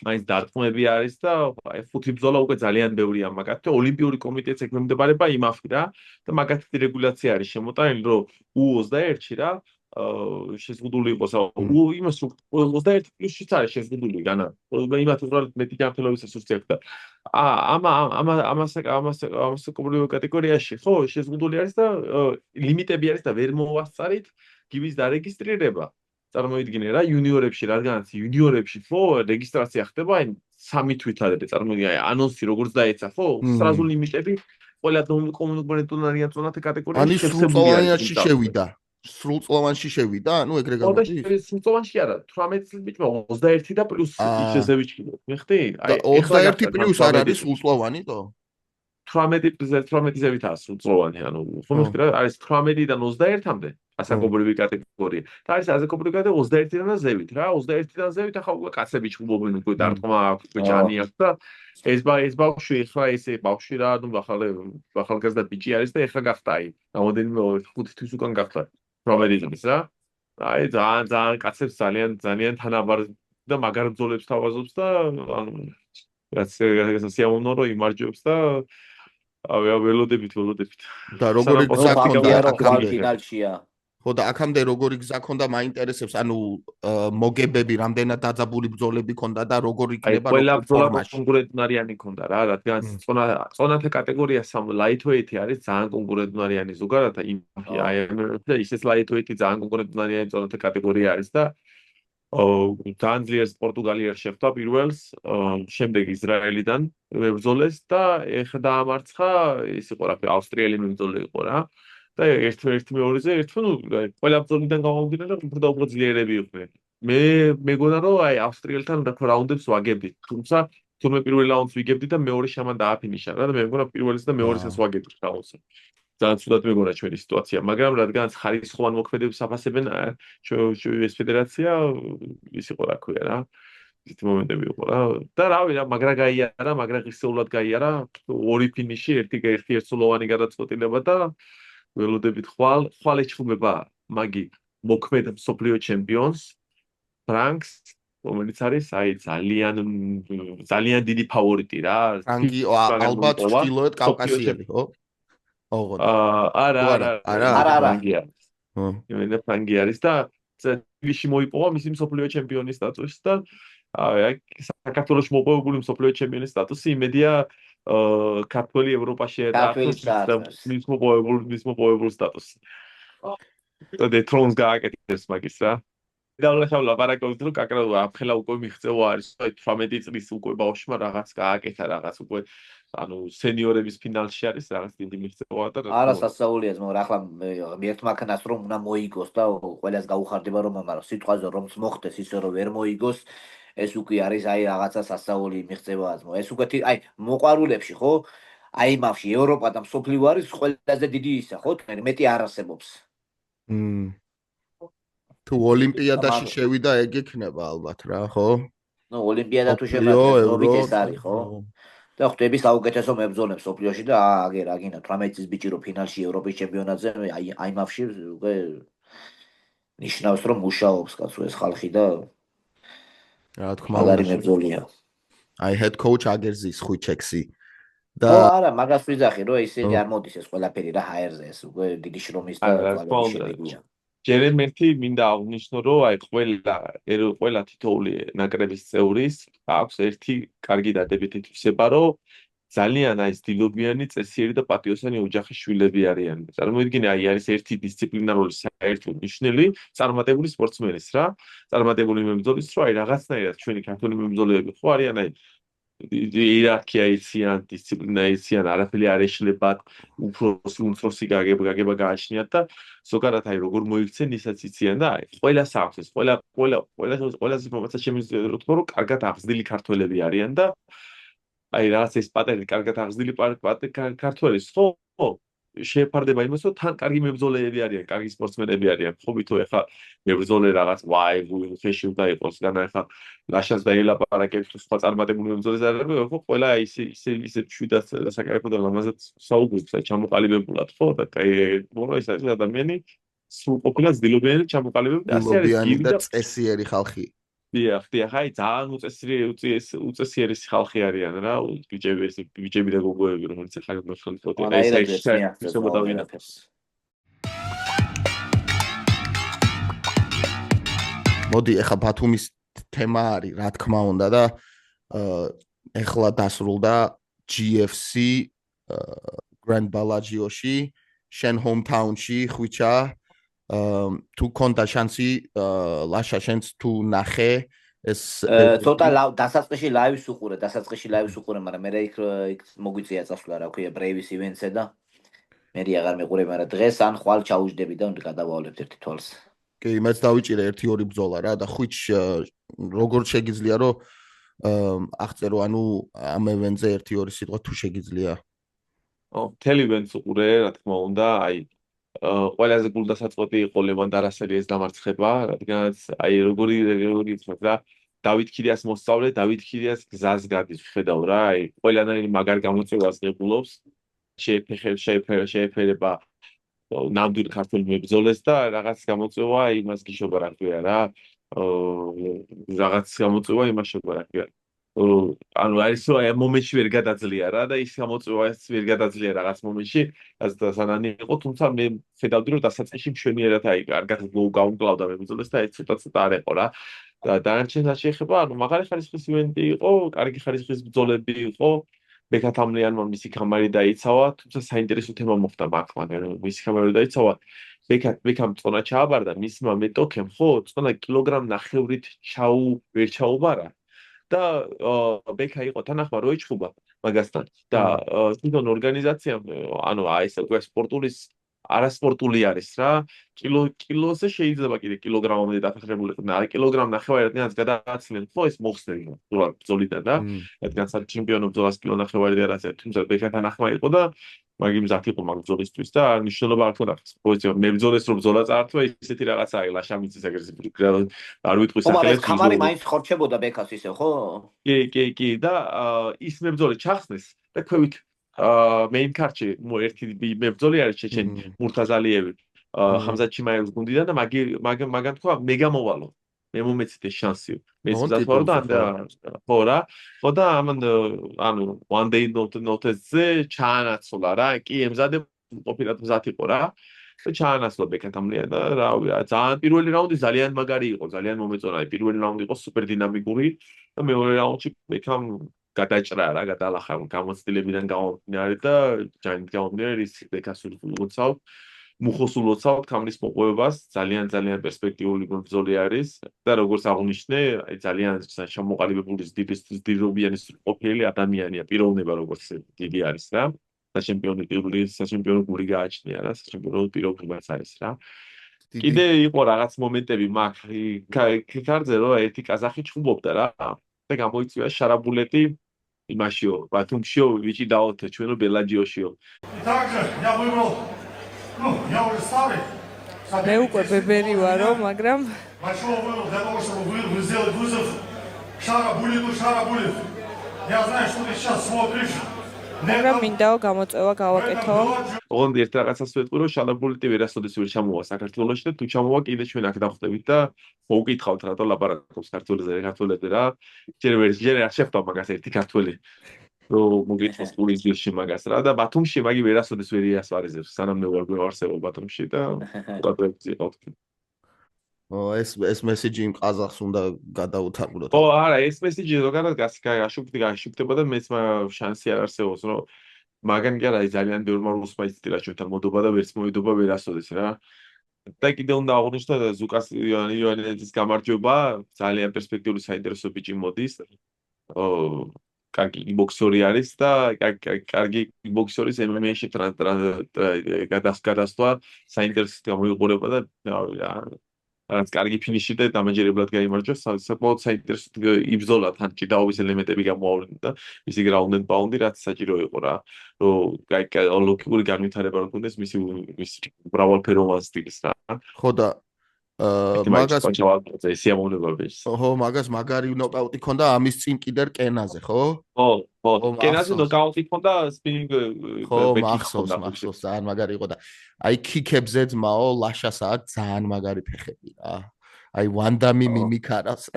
მაინც დარტყმები არის და აი 5 ბრძოლა უკვე ძალიან ბევრია მაგათი ოლიმპიური კომიტეტს ექვემდებარება იმაფი რა და მაგათი რეგულაცია არის შემოტანილი რომ U21-ში რა შეზღუდული იყოს იმას 21 პლუსშიც არის შეზღუდული განა იმათ უბრალოდ მეტი ჯანმრთელობის რესურსი აქვს და ამას კატეგორიაში ხო შეზღუდული არის და ლიმიტები არის და ვერ მოასწარით გივის დარეგისტრირება წარმოიდგინე რა იუნიორებში რადგანაც იუნიორებში ხო რეგისტრაცია ხდება აი 3 თვით ადრე წარმოიდგინე ანონსი როგორც დაეცა ხო სრაზულ ლიმიტები ყველა კომუნიკაციონერიან ზონათა კატეგორიაში
შესაძლებელია შევიდა სრულწლოვანში შევიდა, ანუ ეგრე გამოდის.
სრულწლოვანში არა, 18 წლის ბიჭმა 21 და პლუს ისე ვიჭკიდო. მიხდი?
აი 21 პლუს არ არის სრულწლოვანი თო?
18 ზევითაა სრულწლოვანი, ანუ ხომ მიხდი რა, არის 18-დან 21-მდე ასაკობრივი კატეგორია. და არის ასაკობრივი კატეგორია 21-დან ზევით რა, 21-დან ზევით ახლა უკვე კაცები ჩხუბობენ, უკვე დარტყმა აქვს, უკვე ჭანი აქვს და ეს ბავშვი ახლა ესე ბავშვი რა, ანუ ახალგაზრდა ბიჭი არის და ახლა გახდა აი, რამოდენიმე 5 თვის უკან გახდა. პრომედიზმის რა. აი ძალიან კაცებს ძალიან თანაბარ და მაგარ ბრძოლებს თავაზობს და ანუ რაც სიამოვნო რომ იმარჯვებს და ველოდებით.
და როგორი გზა ქონდა
აქამდე ფინალშია.
ხო და აქამდე როგორი გზა ქონდა მაინტერესებს ანუ მოგებები რამდენად დაძაბული ბრძოლები ქონდა და როგორი იქნება
ყველა ბრძოლა კონკურენტუნარიანი ქონდა რა რადგან წონათა კატეგორია ლაითვეითი არის ძალიან კონკურენტუნარიანი ზოგადად აი ისეთ ლაითვეითი ძალიან კონკურენტუნარიანი წონათა კატეგორია არის და ძალიან ძლიერ პორტუგალიაში შეხვდა პირველს შემდეგ ისრაელიდან ბრძოლეს და ეხლა დაამარცხა ის იყო რა ავსტრიელი ბრძოლა იყო რა და ერთ-ერთი მეორეზე ყველა ბრძოლიდან გამომდინარე უფრო ძლიერები იყვნენ. მე მეგონა რომ აი ავსტრიელთან რაუნდებს ვაგებდით. თუმცა თურმე პირველ რაუნდს ვიგებდით და მეორე შემან დააფინიშა რა და მე მეგონა პირველის და მეორესაც ვაგებდით რაუნდს. ძალიან ცუდად მეგონა ჩვენი სიტუაცია, მაგრამ რადგანაც ხარისხოვან მოქმედებს აფასებენ ეს ფედერაცია ის იყო რა ქვია რა. ისეთი მომენტები იყო რა. და რავი რა, მაგრა გაიარა, მაგრა ღირსეულად გაიარა, ორი ფინიში, ერთი ერთსულოვანი გადაწყვეტილება და ველოდებით ხვალ ეჩხუბება მაგი მოქმედ მსოფლიო ჩემპიონს ფრანკს რომელიც არის აი ძალიან დიდი ფავორიტი რა
ფრანკი ალბათ ჩtildeოეთ კავკასიელი ხო? ოღონდ
არა
იმენა ფრანკი არის და წელში მოიპოვა მისი მსოფლიო ჩემპიონის სტატუსი და აი საქართველოს მოპოვებული მსოფლიო ჩემპიონის სტატუსი იმედია ქართველი ევროპაში მის მოპოვებულ სტატუსს. და დე თრონს გააკეთეს მაგის რა. დავლაშავ ლაპარაკობთ რომ კაკრა ამხელა უკვე მიღწევა არის 18 წლის უკვე ბავშვმა რაღაც გააკეთა რაღაც უკვე ანუ სენიორების ფინალში არის რაღაც დიდი მიღწევა და
არა სასწაულია ძმაო რა ახლა ერთ მანქანას რომ უნდა მოიგოს და ყველას გაუხარდება რომ მაგრამ სიტყვაზე რომ მოხდეს ისე რომ ვერ მოიგოს ეს უკვე არის აი რაღაცა სასწაული მიღწევაა ძმაო ეს უკვე აი მოყვარულებში ხო აი მავში ევროპა და მსოფლიო არის ყველაზე დიდი ისა ხო მეტი არ არსებობს
თუ ოლიმპიადაში შევიდა ეგ იქნება ალბათ რა ხო
ნუ ოლიმპიადა თუ შემოგვიყვებით ეს არის ხო და ხვდები საუკეთესო მებრძოლებს სოფლიოში და აგერ აგინა 18 წლის ბიჭი რო ფინალში ევროპის ჩემპიონატზე აი მავში უკვე ნიშნავს რომ მუშაობს კაცო ეს ხალხი და
რა თქმა უნდა
მაგარი მებრძოლია
აი head coach აგერზის ხვიჩექსი
და არა მაგას ვიძახი რომ ისინი არ მოდის ეს ყველაფერი რა ჰაერზე ეს უკვე დიდი შრომის და კვალიფიკაცია
ჯერემეთი მინდა აღნიშნო რომ აი ყველა თითოეული ნაკრების წევრის აქვს ერთი კარგი დადებითი თვისება რომ ძალიან აი ძილობიანი წესიერი და პატიოსანი ოჯახის შვილები არიან. წარმოიდგინე აი არის ერთი დისციპლინარული საერთო ნიშნელი წარმატებული სპორტსმენის რა წარმატებული მებრძოლის რო აი რაღაცნაირად ჩვენი ქართული მებრძოლები ხო არიან აი იერარქია იციან, დისციპლინა იციან, არაფერი არ ეშლებათ, უმცროსი გაგება გააჩნიათ და ზოგადად აი როგორ მოიქცენ ისაც იციან და აი ყველას აქვს ეს ყველას ინფორმაცია შემიძლია რომ კარგად აღზრდილი ქართველები არიან და აი რაღაც ეს პატერი კარგად აღზრდილი ქართველის ხო შეფარდება იმას რომ თან კარგი მებრძოლეები არიან, კარგი სპორტსმენები არიან. ხო ვითო ეხლა მებრძოლე რაღაც ვაი და იყოს და ეხლა ლაშას დაელაპარაკებს თუ სხვა წარმატებული მებრძოლეს არ არის, ხო ყველა ისე შვიდაც საკაიფო და ლამაზად საუბრობს, აი ჩამოყალიბებულად, ხო და აი მოno ეს არის ადამიანი სრულყოფილად ძილობიანი ჩამოყალიბებული და ასე არის
გივი და წესიერი ხალხი.
დიახ, აი ძალიან უწესიერი ხალხი არიან რა, ბიჭები და გოგოები, რომელიც ახლა მოსხალიფოთ ეს მოდავინახებს.
მოდი, ახლა ბათუმის თემა არის, რა თქმა უნდა და ახლა დასრულდა GFC Grand Bellagio-ში, შენ hometown-ში, ხვიჩა თუ კონდა შანსი ლაშა შენს თუ ნახე ეს
ცოტა დასაწყისში ლაივს უყურე, მაგრამ მე იქ მოგვიწია წასვლა რა ქვია ბრეივის ივენტზე და მე აღარ მეყურე, მაგრამ დღეს ან ხვალ ჩაუждები და უნდა გადავავლებთ ერთი თვალს.
კი, მეც დავიჭირე 1-2 ბრძოლა რა და ხვიჩ როგორ შეგიძლია რომ აღწერო ანუ ამ ევენტზე 1-2 სიტყვა თუ შეგიძლია.
მთელი ევენტს უყურე, რა თქმა უნდა, აი ყველაზე გულდასაწყოთი იყო ლევანდარასელი ეს დამარცხება, რადგანაც აი როგორი იცით რა დავით ქირიას მოსწავლე, დავით ქირიას გზას გადის ხედავ რა, აი ყველანაირი მაგარ გამოწვევას ღებულობს, შეეფერება ნამდვილ ქართულ მებრძოლეს და რაღაც გამოწვევა იმას გიშობა რა ქვია რა, რაღაც გამოწვევა იმას შობა რა ქვია. ანუ არის რომ ამ მომენტში ვერ გადაძლია რა და ის გამოწვევას ვერ გადაძლია რაღაც მომენტში სანანი იყო თუმცა მე ხედავდი რომ დასაწყისში მშვენიერად აი კარგად გაუმკლავდა მებრძოლეს და ეს ცოტა არ ეყო რა და დანარჩენს შეეხება ანუ მაგარი ხარისხის ივენტი იყო კარგი ხარისხის ბრძოლები იყო ბეკათამლიანმა მისი კამარი დაიცავა თუმცა საინტერესო თემა მოხდა მაგრამ მისი კამარი დაიცავა ბეკამ წონა ჩააბარდა მისმა მეტოქემ ხო წონა კილოგრამ ნახევრით ვერ ჩაუბარა და ბექა იყო თანახმა რო ეჩხუბა მაგასთან და თვითონ ორგანიზაციამ ანუ აი ეს უკვე სპორტულის არასპორტული არის რა კილოზე შეიძლება კიდე კილოგრამამდე დაფეხრებული იყო აი კილოგრამ ნახევარი რადგანაც გადააცილენ ხო ეს მოხსნელი ბრძოლიდან და რადგანაც არის ჩემპიონო ბრძოლას კილო ნახევარი და რაღაცა თუმცა ბექა თანახმა იყო და მაგი მზად იყო მაგ ბრძოლისთვის და ნიშნულობა არ ქონდა პოზიცია მებრძოლეს რომ ბრძოლა წაართვა ისეთი რაღაცა აი ლაშამიცის ეგრე არ ვიტყვი სახელებს
ხო კამარი მაინც ხორჩებოდა ბეკას ისე ხო
კი და ის მებრძოლი ჩახსნეს და ქვევით main card-ში ერთი მებრძოლი არის ჩეჩენი მურთაზალიევი ხამზად ჩიმაიევს გუნდიდან და მაგან თქვა მე გამოვალო მე მომეცით ეს შანსი მე ზაფარო და ხო რა ხო და ამან ანუ one day notice-ზე ჩაანაცვლა რა კი ემზადე ყოფილად მზად იყო რა და ჩაანაცვლა ბეკათამლია და რავი ძალიან პირველი რაუნდი ძალიან მაგარი იყო ძალიან მომეწონა პირველი რაუნდი იყო სუპერ დინამიკური და მეორე რაუნდში ბეკამ გადაჭრა რა გადალახა გამოცდილებიდან გამომდინარე და ჯანით გამომდინარე ის ბეკას უწავ მუხოსულ ლოცავთ ქამრის მოპოვებას, ძალიან პერსპექტიული ბრძოლა არის და როგორც აღნიშნე, აი ძალიან შემოყალიბებული ძირობიანი ყოფილი ადამიანია, პიროვნება როგორც დიდი არის რა. საჩემპიონო გული გააჩნია რა, საჩემპიონო პიროვნებაც არის რა. კიდე იყო რაღაც მომენტები მაგ ქარზე რომ ერთი კაზახი ჩხუბობდა რა და გამოიწვია შარაბულეტი იმაშიო, ბათუმშიო, ვიჭიდაოთ ჩვენო ბელაჯიოშიო.
Также я выбрал, я уже старый.
მე უკვე ბებერი ვარო, მაგრამ
Большого выбора для того, чтобы сделать вызов Шарабулету. Я знаю, что ты сейчас смотришь.
მაგრამ მინდაო გამოწვევა გავაკეთო.
ოღონდ ერთ რაღაცას ვეტყვი, რომ შარაბულეტი ვერასოდეს ვერ ჩამოვა საქართველოში და თუ ჩამოვა კიდე ჩვენ აქ დავხვდებით და მოვკითხავთ რატო ლაპარაკობს ქართველებზე რა. ჯერ არ შეხვდა მაგას ერთი ქართველი. რომ მოგიწევს პურის ძილში მაგას რა და ბათუმში მაგი ვერასოდეს ვერ იასვარიზებს სანამ მე ვარ გვევარსებო ბათუმში და გადავწი ყავთ.
ეს მესიჯი იმ ყაზახს უნდა გადაუთარგმნოთ.
არა, ეს მესიჯი ზოგადად გაშუქდება და მეც შანსი არ არსებობს, რომ მაგან კი არა ძალიან ბევრმა რუსმა იცდილა ჩვენთან მოდობა და ვერც მოედობა ვერასოდეს რა. და კიდე უნდა აღვნიშნო ზუკას იონიძის გამარჯვება, ძალიან პერსპექტიული საინტერესო ბიჭი მოდის. კარგი ბოქსერი არის და კარგი ბოქსერის MMA-ში გადასვა საინტერესო გამოიყურება და რაც კარგი ფინიში და დამაჯერებლად გაიმარჯვა, საკმაოდ საინტერესო იბრძოლა თან ჭიდაობის ელემენტები გამოავლინდა და მისი ground and pound-ი რაც საჭირო იყო რა, რომ ლოგიკური განვითარება რო ქონდეს მისი მრავალფეროვან სტილის რა.
ხო და მაგას
სიამოვნებაა.
ხო, მაგას მაგარი ნოკაუტი ქონდა ამის წინ კიდე კენაზე, ხო?
ხო, კენაზე ნოკაუტი ქონდა სპინინგ
ხო, მახსოვს, ძალიან მაგარი იყო და აი ქიქებზე ძმაო, ლაშასაა ძალიან მაგარი ფეხები რა. აი ვანდამი მიმიქარავს.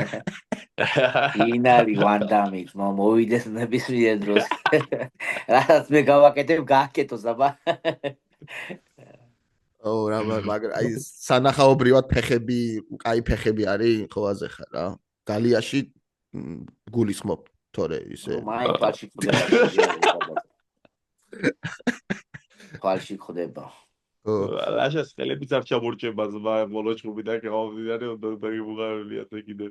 ინალი ვანდამი, მოვიდეს ნებისმიერ დროს. რაც მე გავაკეთებ, გააკეთოს აბა.
რა მაგრამ აი სანახაობრივად ფეხები, კაი ფეხები არის ხოაზე ხარ რა. გალიაში გულისხმობ თორე ისე.
მაი პალში ხდება. პალში ხდება.
ლაშას ხელებიც არ ჩამორჩება ზმა მოლოჭუბი და გავავდიდარი და დაგიბუღარულია და კიდე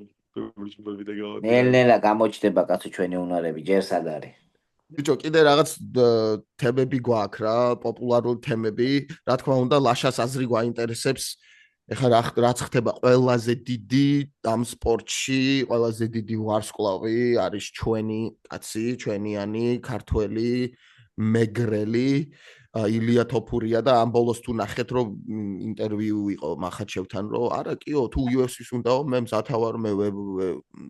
მოლოჭუბები და გავავდიდარი.
ნელ-ნელა გამოჩდება კაცო ჩვენი უნარები, ჯერ სად არის?
ბიჭო, კიდე რაღაც თემები გვაქვს რა, პოპულარული თემები, რა თქმა უნდა, ლაშას აზრი გვაინტერესებს. ეხლა რაც ხდება ყველაზე დიდი ამ სპორტში, ყველაზე დიდი ვარსკვლავი არის ჩვენი კაცი, ჩვენიანი, ქართველი, მეგრელი, ილია თოფურია და ამ ბოლოს თუ ნახეთ, რომ ინტერვიუ იყო მახაჩევთან, რომ არა კიო, თუ UFC-ს უნდაო, მე მზათა ვარ, მე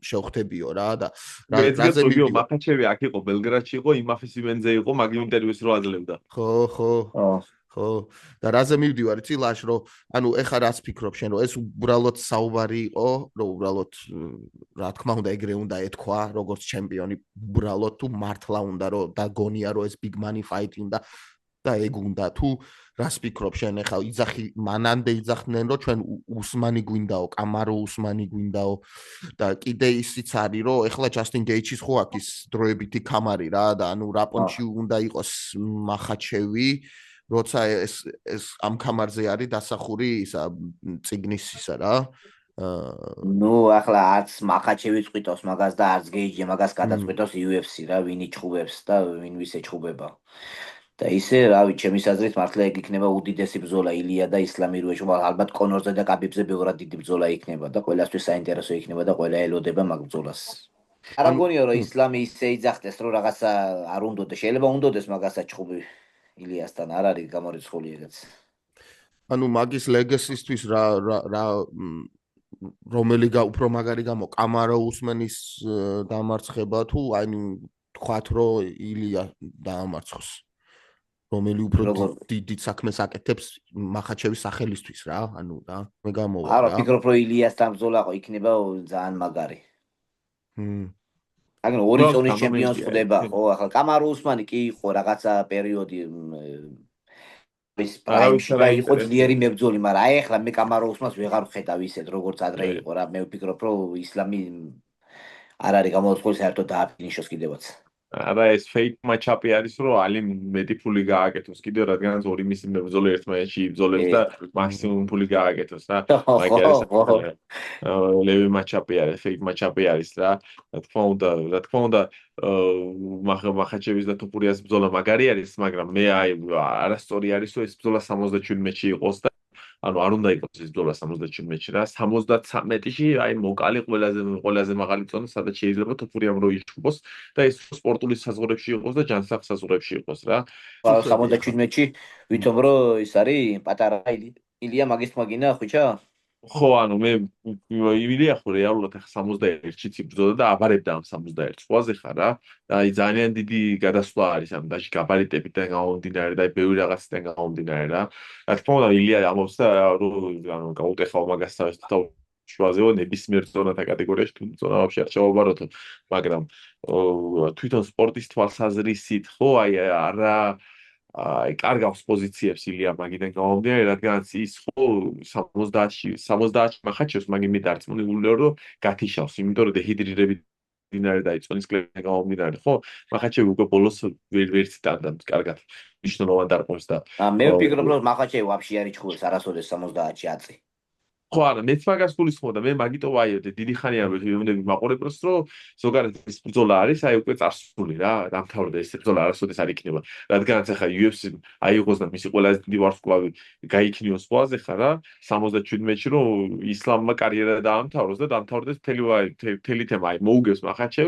შევხვდებიო რა და
რაზე მივიდა მახაჩევი აქ იყო, ბელგრადში იყო, იმაფის ივენზე იყო, მაგ ინტერვიუს რო აძლევდა.
ხო და რაზე მივდივარ იცი ლაშ რომ ანუ ეხა რაც ფიქრობ შენ რომ ეს უბრალოდ საუბარი იყო რომ უბრალოდ რა თქმა უნდა ეგრე უნდა ეთქვა როგორც ჩემპიონი უბრალოდ თუ მართლა უნდა რომ და გონია რომ ეს big money fight უნდა და ეგ უნდა თუ რას ფიქრობ შენ ეხა იძახი მანამდე იძახდნენ რომ ჩვენ უსმანი გვინდაო კამარო უსმანი გვინდაო და კიდე ისიც არის რომ ეხლა ჯასტინ გეიჩის ხო აქ ის დროებითი კამარი რა და ანუ რაპონჩი უნდა იყოს მახაჩევი როცა ეს ამ კამარზე არის დასახური ისა ციგნის ისა რა
ნუ ახლა არც მახაჩევი წვიტავს მაგას და არც გეიჯი მაგას გადაწყვიტავს UFC რა ვინ იჩხუბებს და ვინ ვის ეჩხუბება და ისე რავი ჩემის აზრით მართლა ეგ იქნება უდიდესი ბრძოლა ილია და ისლამი რუეში ალბათ კონორზე და კაბიბზე ბევრად დიდი ბრძოლა იქნება და ყველასთვის საინტერესო იქნება და ყველა ელოდება მაგ ბრძოლას არ მგონია რომ ისლამი ისე იძახდეს რომ რაღაცა არ უნდოდეს შეიძლება უნდოდეს მაგასაც ჩხუბი ილიასთან არ არის გამორიცხული ეგეც
ანუ მაგის ლეგასისთვის რა რომელი უფრო მაგარი გამო კამარო უსმენის დამარცხება თუ აი თქვათ რომ ილია დაამარცხოს რომელი უფრო დიდ საქმეს აკეთებს მახაჩევის სახელისთვის რა ანუ და მე გამოვა
არა ფიქრობ რომ ილიასთან ბრძოლა იქნება ძალიან მაგარი აგენ ორი ზონის ჩემპიონს ხდება ხო ახლა კამარო უსმანი კი იყო რაღაცა პერიოდი ის პრაიმში იყო ძლიერი მებრძოლი მაგრამ აი ახლა მე კამარო უსმანს ვეღარ ვხედავ ისეთ როგორც ადრე იყო რა მე ვფიქრობ რომ ისლამი არ არის გამოცხული საერთოდ დააფინიშოს კიდევაც
არა ეს fake match-up-ი არის, რომ ალი მეტი ფული გააკეთოს კიდევ, რადგანაც ორი მისი მებრძოლი ერთმანეთში იბრძოლებს და მაქსიმუმ ფული გააკეთოს რა. მაგ არის ლევი match-up-ი არის, fake match-up-ი არის რა. რა თქმა უნდა, მახაჩევის და თოფურიას ბრძოლა მაგარი არის, მაგრამ მე აი არასწორი არის, რომ ეს ბრძოლა 77-ში იყოს და ანუ არ უნდა იყოს ეს ბრძოლა 77-ში რა 73-ში აი მოკალი ყველაზე მაღალი წონა სადაც შეიძლება თოფურიამ რო იშუბოს და ეს სპორტული საზღვრებში იყოს და ჯანსაღ საზღვრებში იყოს რა
77-ში ვითომ რომ ის არის პატარა ილია მაგის მაგინა ხვიჩა
ხო ანუ მე იმილია ხო რეალურად ახლა 61-ში იბრძოდა და აბარებდა ამ 61-ს ყვაზე ხარ რა აი ძალიან დიდი გადასვლა არის ამ დაში გაბარიტებიდან გამომდინარე და აი ბევრი რაღაციდან გამომდინარე რა რა თქმა უნდა ილია ამბობს და ანუ გაუტეხავ მაგას თავის შვაზეო ნებისმიერ ზონათა კატეგორიაში თუ ზონა ვაფშე არ შევაბაროთო მაგრამ თვითონ სპორტის თვალსაზრისით ხო აი არა აი კარგავს პოზიციებს ილია მაგიდან გამომდინარე რადგანაც ის ხო 70-ში მახაჩევს მაგ იმით არწმუნებული ვარ რომ გათიშავს იმიტომ რომ დეჰიდრირებით დინარე და იწონის კლერკა გამომდინარე ხო მახაჩევი უკვე ბოლოს ვერც დანდა კარგად მნიშვნელოვან დარყმებს და
მე ვფიქრობ რომ მახაჩევი ვაფშე არ იჩხუბებს არასოდეს 70-ში აწი
ხო არა მეც მაგას გულისხმობდა მე მაგიტო ვაიოდე დიდი ხანია ვიმდები მაყურებელს რომ ზოგადად ეს ბრძოლა არის აი უკვე წარსული რა დამთავრდა ეს ბრძოლა არასოდეს არ იქნება რადგანაც ახლა UFC აიღოს და მისი ყველაზე დიდი ვარსკვლავი გაიქნიოს ყველაზე ხარ რა 77-ში რომ ისლამმა კარიერა დაამთავროს და დამთავრდეს მთელი თემა აი მოუგებს მახაჩევ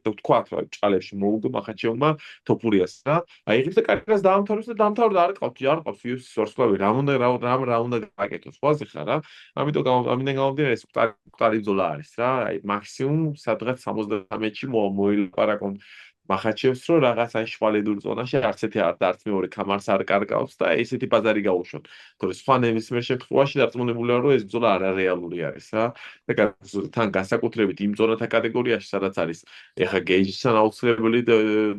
თქვა რა ჭალებში მოუგო მახაჩევმა თოფურიას რა აიღებს და კარიერას დაამთავროს და დამთავრდა არ ყავს UFC ვარსკვლავი რა უნდა გააკეთოს ყველაზე ხარ რა ამიტომ ამიდან გამომდინარე ეს მკვდარი ბრძოლა არის რა აი მაქსიმუმ სადღაც 73-ში მოილაპარაკონ მახაჩევს რომ რაღაც აი შვალედურ ზონაში არც ერთი არც მეორე კამარს არ კარგავს და ესეთი ბაზარი გაუშვან თორე სხვა ნებისმიერ შემთხვევაში დარწმუნებული ვარ რომ ეს ბრძოლა არარეალური არის რა და თან განსაკუთრებით იმ ზონათა კატეგორიაში სადაც არის ეხა გეიჯისთან აუცილებელი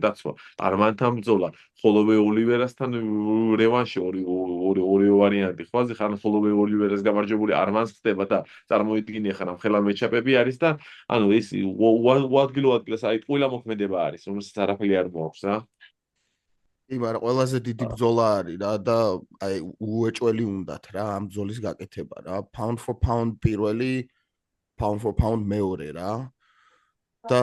დაცვა არმანთან ბრძოლა ხოლოვე ოლივერასთან რევანში ორი ვარიანტი ხვაზე ხან ხოლოვე ოლივერას გამარჯვებული არმანს ხდება და წარმოიდგინე ხან ხელა მეჩაპები არის და ანუ ეს უადგილოს აი ყველა მოქმედება არის რომელსაც არაფერი არ მოაქვს რა
კი მაგრამ ყველაზე დიდი ბრძოლა არის რა და აი უეჭველი უნდათ რა ამ ბრძოლის გაკეთება რა pound for pound პირველი pound for pound მეორე რა და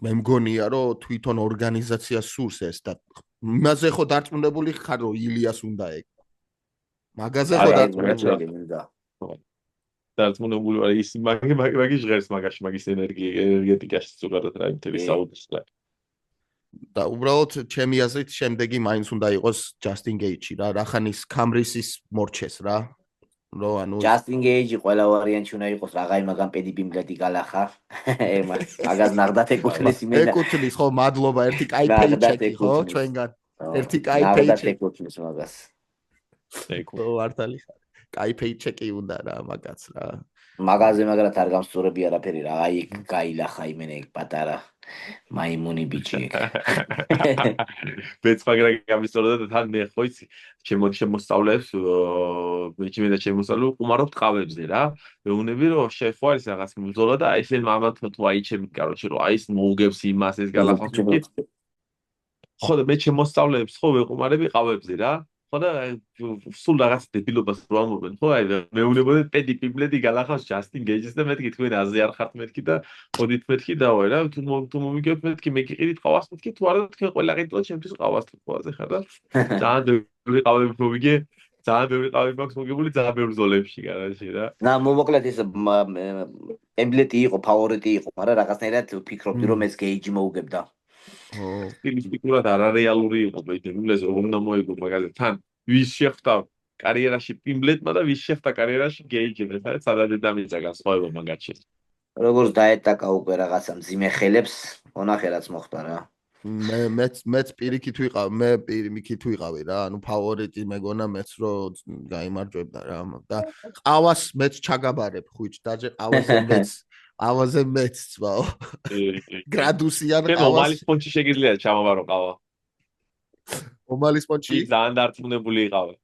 მე მგონია რომ თვითონ ორგანიზაცია სურს ეს და იმაზე ხო დარწმუნებული ხარ რომ ილიას უნდა ეგ მაგაზე ხო
დარწმუნებული ვარ ის მაგის ჟღერს მაგაში მაგის ენერგეტიკაში ზოგადად რა იმთელი საუბრს
და უბრალოდ ჩემი აზრით შემდეგი მაინც უნდა იყოს ჯასტინ გეიჯი რა რახანის კამრისის მორჩეს რა რო ანუ
ჯასტინ გეიჯი ყველა ვარიანტი უნდა იყოს რაღაცა მაგამ პედი ბიმბლეტი გალახა მაგას ნახდათ ეკუთვნის იმენა
ეკუთვნის ხო მადლობა ერთი კაი პეიჩეკი ხო ჩვენგან ერთი კაი პეიჩეკი
ეკუთვნის მაგას
ვარტალი ხარ კაი პეიჩეკი უნდა რა მაგაც რა
მაგაზე მაგრად არ გამსწორები არაფერი რა აი გაილახა იმენა ეგ პატარა მაიმუნი ბიჭი
მეც მაგრა გამისწორდა და თან მე ხო იცი შემოსწავლებს მე და შემოსწავლო ყუმარობ ტყავებზე რა მეუნები რომ შეხო არის რაღაც ბრძოლა და აი ეს მამათ თუ აიჩემით კაროჩი რომ აი ეს მოუგებს იმას ეს გალახავს ხო და მე შემოსწავლებს ხო ვეყუმარები ყავებზე რა ხო და სულ რაღაც დებილობას რო ამობენ ხო აი მეუნებოდი პედი პიბლეტი გალახავს ჯასტინ გეიჯს და მეთქი თქვენ აზე არ ხართ მეთქი და ხოდით მეთქი დავაი რა თუ მომიგებთ მეთქი მე გიყიდით ყავას მეთქი თუ არა თქვენ ყველა ყიდულად ჩემთვის ყავას თქვაზე ხარ და ძალიან ბევრი ყავები მომიგე ძალიან ბევრი ყავები მაქვს მოგებული ძალიან ბევრ ზოლებში გარაში რა
და მოკლედ ეს პიბლეტი იყო ფავორიტი იყო მაგრამ რაღაცნაირად ვფიქრობდი რომ ეს გეიჯი მოუგებდა
სტილისტიკურად არარეალური იყო ბეჯერულეს უნდა მოიგო მაგაზე თან ვის შეხვდა კარიერაში პიმბლეტმა და ვის შეხვდა კარიერაში გეიჯი ეს სადაც დამიძა განსხვავება მაგაში
როგორც დაეტაკა უკვე რაღაცა მძიმე ხელებს მონახე რაც მოხდა რა
მეც პირიქით ვიყავი რა ანუ ფავორიტი მეგონა მეც რო გაიმარჯვებდა რა და ყავას მეც ჩაგაბარებ ხუჭ დაჯე ყავაზე მეც ცვაო გრადუსიან ყავას
ომალის პონჩი შეგიძლია ჩამოვარო ყავა
ომალის პონჩი
ძალიან დარწმუნებული იყავი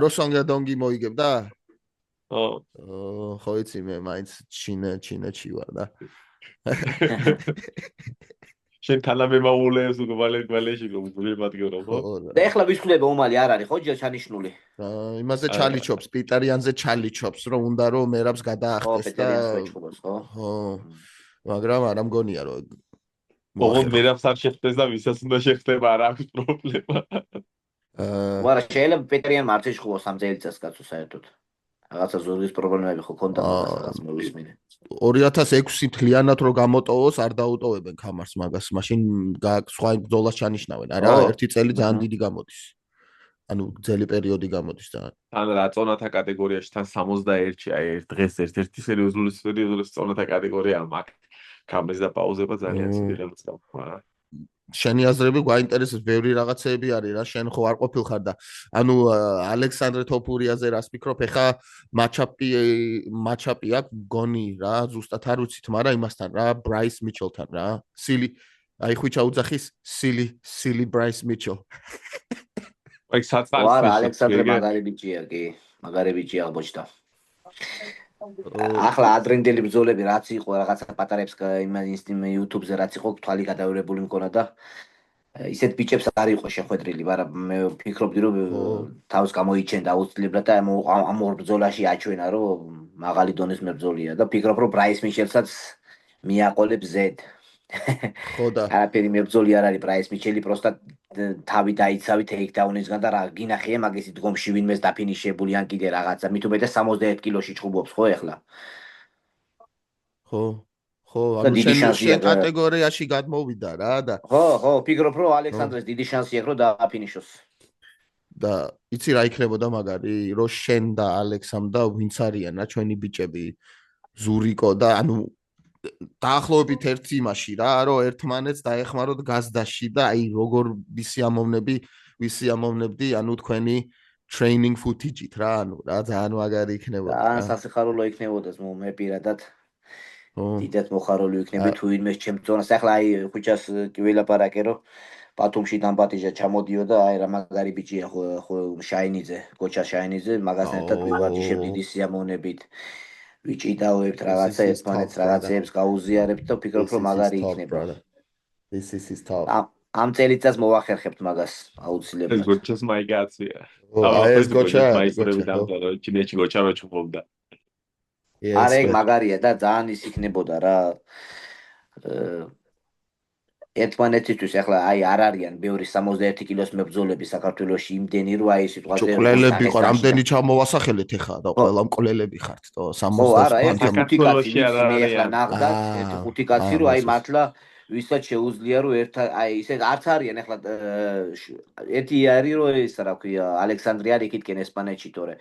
როსონგა დონგი მოიგებდა
ხო
იცი მე მაინც ჩინეთში ვარ და
შენ თანამემამულეებს უკვე გვალეში გულებადგერო ხო?
და ეხლა ვისხლება უმალი არ არის ხო ჩანიშნული?
იმაზე ჩალიჩობს, პიტარიანზე ჩალიჩობს, რომ უნდა რომ მერაბს
ხო,
გადაახტეს და
პეტერიანს ვეჭხობს, ხო?
ხო. მაგრამ არ ამგონია რომ
ოღონდ მერაბს არ შეხვდეს და ვისაც უნდა შეხვდება არ აქვს პრობლემა.
ვარა შეიძლება პეტერიან მარც ეჭხობს 3 წელიწადს კაცო საერთოდ. რაღაცა ზურგის პრობლემები ხო ქონდა მაგას რაღაც მოვისმინე.
2006 მთლიანად რო გამოტოვოს არ დაუტოვებენ ქამარს მაგას. მაშინ სხვა ბრძოლას ჩანიშნავენ. არა, ერთი წელი ძალიან დიდი გამოდის. ანუ ძელი პერიოდი გამოდის და
თან რა წონათა კატეგორიაში თან 61-ში აი დღეს ერთ-ერთი სერიოზული წონათა კატეგორია მაგ ქამრის და პაუზება ძალიან ცივი რა.
შენი აზრები გვაინტერესებს, ბევრი რაღაცეები არის რა, შენ ხო არ ყოფილ ხარ და ანუ ალექსანდრე თოფურიაზე რას ფიქრობ, ეხა მაჩაპი აქვს გონი რა, ზუსტად არ ვიცით, მაგრამ იმასთან რა, ბრაის მიჩელთან რა. სილი, აი ხვიჩა უძახის სილი ბრაის მიჩელ.
აი საწყარი
ვარა ალექსანდრე მაგარი ბიჭია კი, მაგარი ბიჭია ბოჭდა. ახლა ადრინდელი ბრძოლები რაც იყო რაღაცა პატარებს იმ YouTube-ზე რაც იყო თვალი გადაურებული მქონა და ისეთ ბიჭებს არ იყო შეხვედრილი, მაგრამ მე ვფიქრობდი რომ თავს გამოიჩენდა აუცილებლად და ამ ორ ბრძოლაში აჩვენა რომ მაღალი დონის მებრძოლია და ვფიქრობ რომ ბრაის მიჩელსაც მიაყოლებს ზედ.
ხო და
არაფერი მებრძოლი არ არის ბრაის მიჩელი, პროსტა თავი დაიცავი ტეიქდაუნისგან და რა გინახია მაგის დგომში ვინმეს დაფინიშებული ან კიდე რაღაცა, მით უმეტეს 61 კილოში ჩხუბობს ხო ეხლა?
ხო, ანუ შენ კატეგორიაში გადმოვიდა რა და
ხო, ვფიქრობ რომ ალექსანდრეს დიდი შანსი აქვს რომ დააფინიშოს.
და იცი რა იქნებოდა მაგარი, რომ შენ და ალექსამ და ვინც არიან რა ჩვენი ბიჭები ზურიკო და ანუ დაახლოებით ერთ იმაში რა, რომ ერთმანეთს დაეხმაროთ გაზდაში და აი როგორ ვისი ამოვნებდი, ანუ თქვენი training footage-ით რა, ანუ რა ძალიან მაგარი იქნებოდა.
ძალიან სასიხარულო იქნებოდა მე პირადად. დიდად მოხარული იქნები თუ ვინმეს ჩემ ზონას. ახლა აი ხუჩას კი ველაპარაკე რომ პათუმში დამპატიჟა ჩამოდიოდა, აი რა მაგარი ბიჭია ხო შაინიძე, გოჩა შაინიძე, მაგასთან ერთად ვივარჯიშებ დიდი სიამოვნებით. ვიჭიდავებთ რაღაცა ერთმანეთს რაღაცეებს გაუზიარებთ და ვფიქრობ რომ მაგარი იქნება.
This is tough.
ამ წელიწადს მოვახერხებთ მაგას აუცილებლად.
ეს გოჩას მაიგაცია.
ეს გოჩა
ჩინეთში გოჩა მეჩხუბობდა.
არა ეგ მაგარია და ძალიან ის იქნებოდა რა. ერთმანეთისთვის ახლა აი არ არიან ბევრი 61 კილოს მებრძოლები საქართველოში იმდენი რომ აი სიტუაცია
ყლელები ხო რამდენი ჩამოვასახელეთ ახლა და ყველა მკვლელები ხართ თო 60
არა ეს საქართველოში არ არიან ნახდა ერთი ხუთი კაცი რომ აი მართლა ვისაც შეუძლია რომ აი ისე არც არიან ახლა ერთი არის რომ ეს რა ქვია ალექსანდრე არის იქითკენ ესპანეთში თორე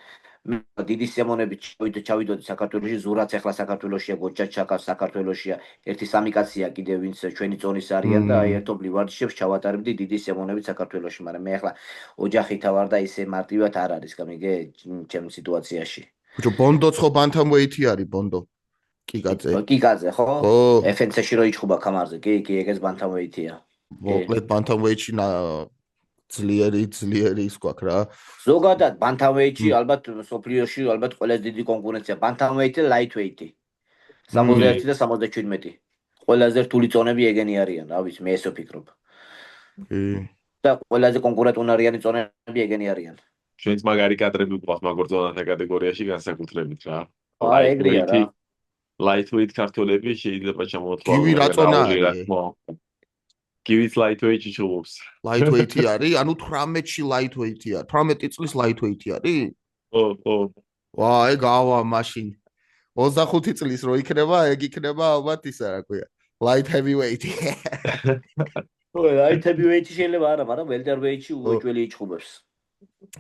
დიდი სიამოვნებით ჩავიდოდი საქართველოში ზურაც ახლა საქართველოშია გოჩა ჩაკა საქართველოშია ერთი სამი კაცია კიდე ვინც ჩვენი წონის არიან და აი ერთობლივ ვარჯიშებს ჩავატარებდი დიდი სიამოვნებით საქართველოში მაგრამ მე ახლა ოჯახითა ვარ და ისე მარტივად არ არის გამიგე ჩემ სიტუაციაში
ბიჭო ბონდოც ხო ბანთამვეითი არის ბონდო
კიკაძე ხო FNC-ში რო იჭხუბა კამარზე კი ეგეც ბანთამვეითია
მოკლედ ბანთამვეითში ძლიერი ის გვაქვს რა.
ზოგადად ბანთამვეითში ალბათ სოფლიოში ალბათ ყველაზე დიდი კონკურენცია ბანთამვეითი და ლაითვეითი. 61 და 77. ყველაზე რთული წონები ეგენი არიან, რა ვიცი, მე ესე ვფიქრობ. და ყველაზე კონკურენტუნარიანი წონები ეგენი არიან.
ჩვენც მაგარი კადრები გვაქვს მაგორ წონათა კატეგორიაში განსაკუთრებით რა.
ეგრეა რა.
Lightweight ქართველები შეიძლება ჩამოთვალო.
გივი რა წონა არის?
გივიც lightweight-ი ჩუბობს.
Lightweight-ი არის? ანუ 18-ში lightweight-ი არის. 18 წლის lightweight-ი არის?
ხო.
ვა, ეგ ავა მაშინ. 25 წლის რო იქნება, ეგ იქნება ალბათ ისა რა ქვია. Light heavyweight-ი.
ხო, light heavyweight-ი შეიძლება არა, მაგრამ welterweight-ში უეჭველი იჭხუბებს.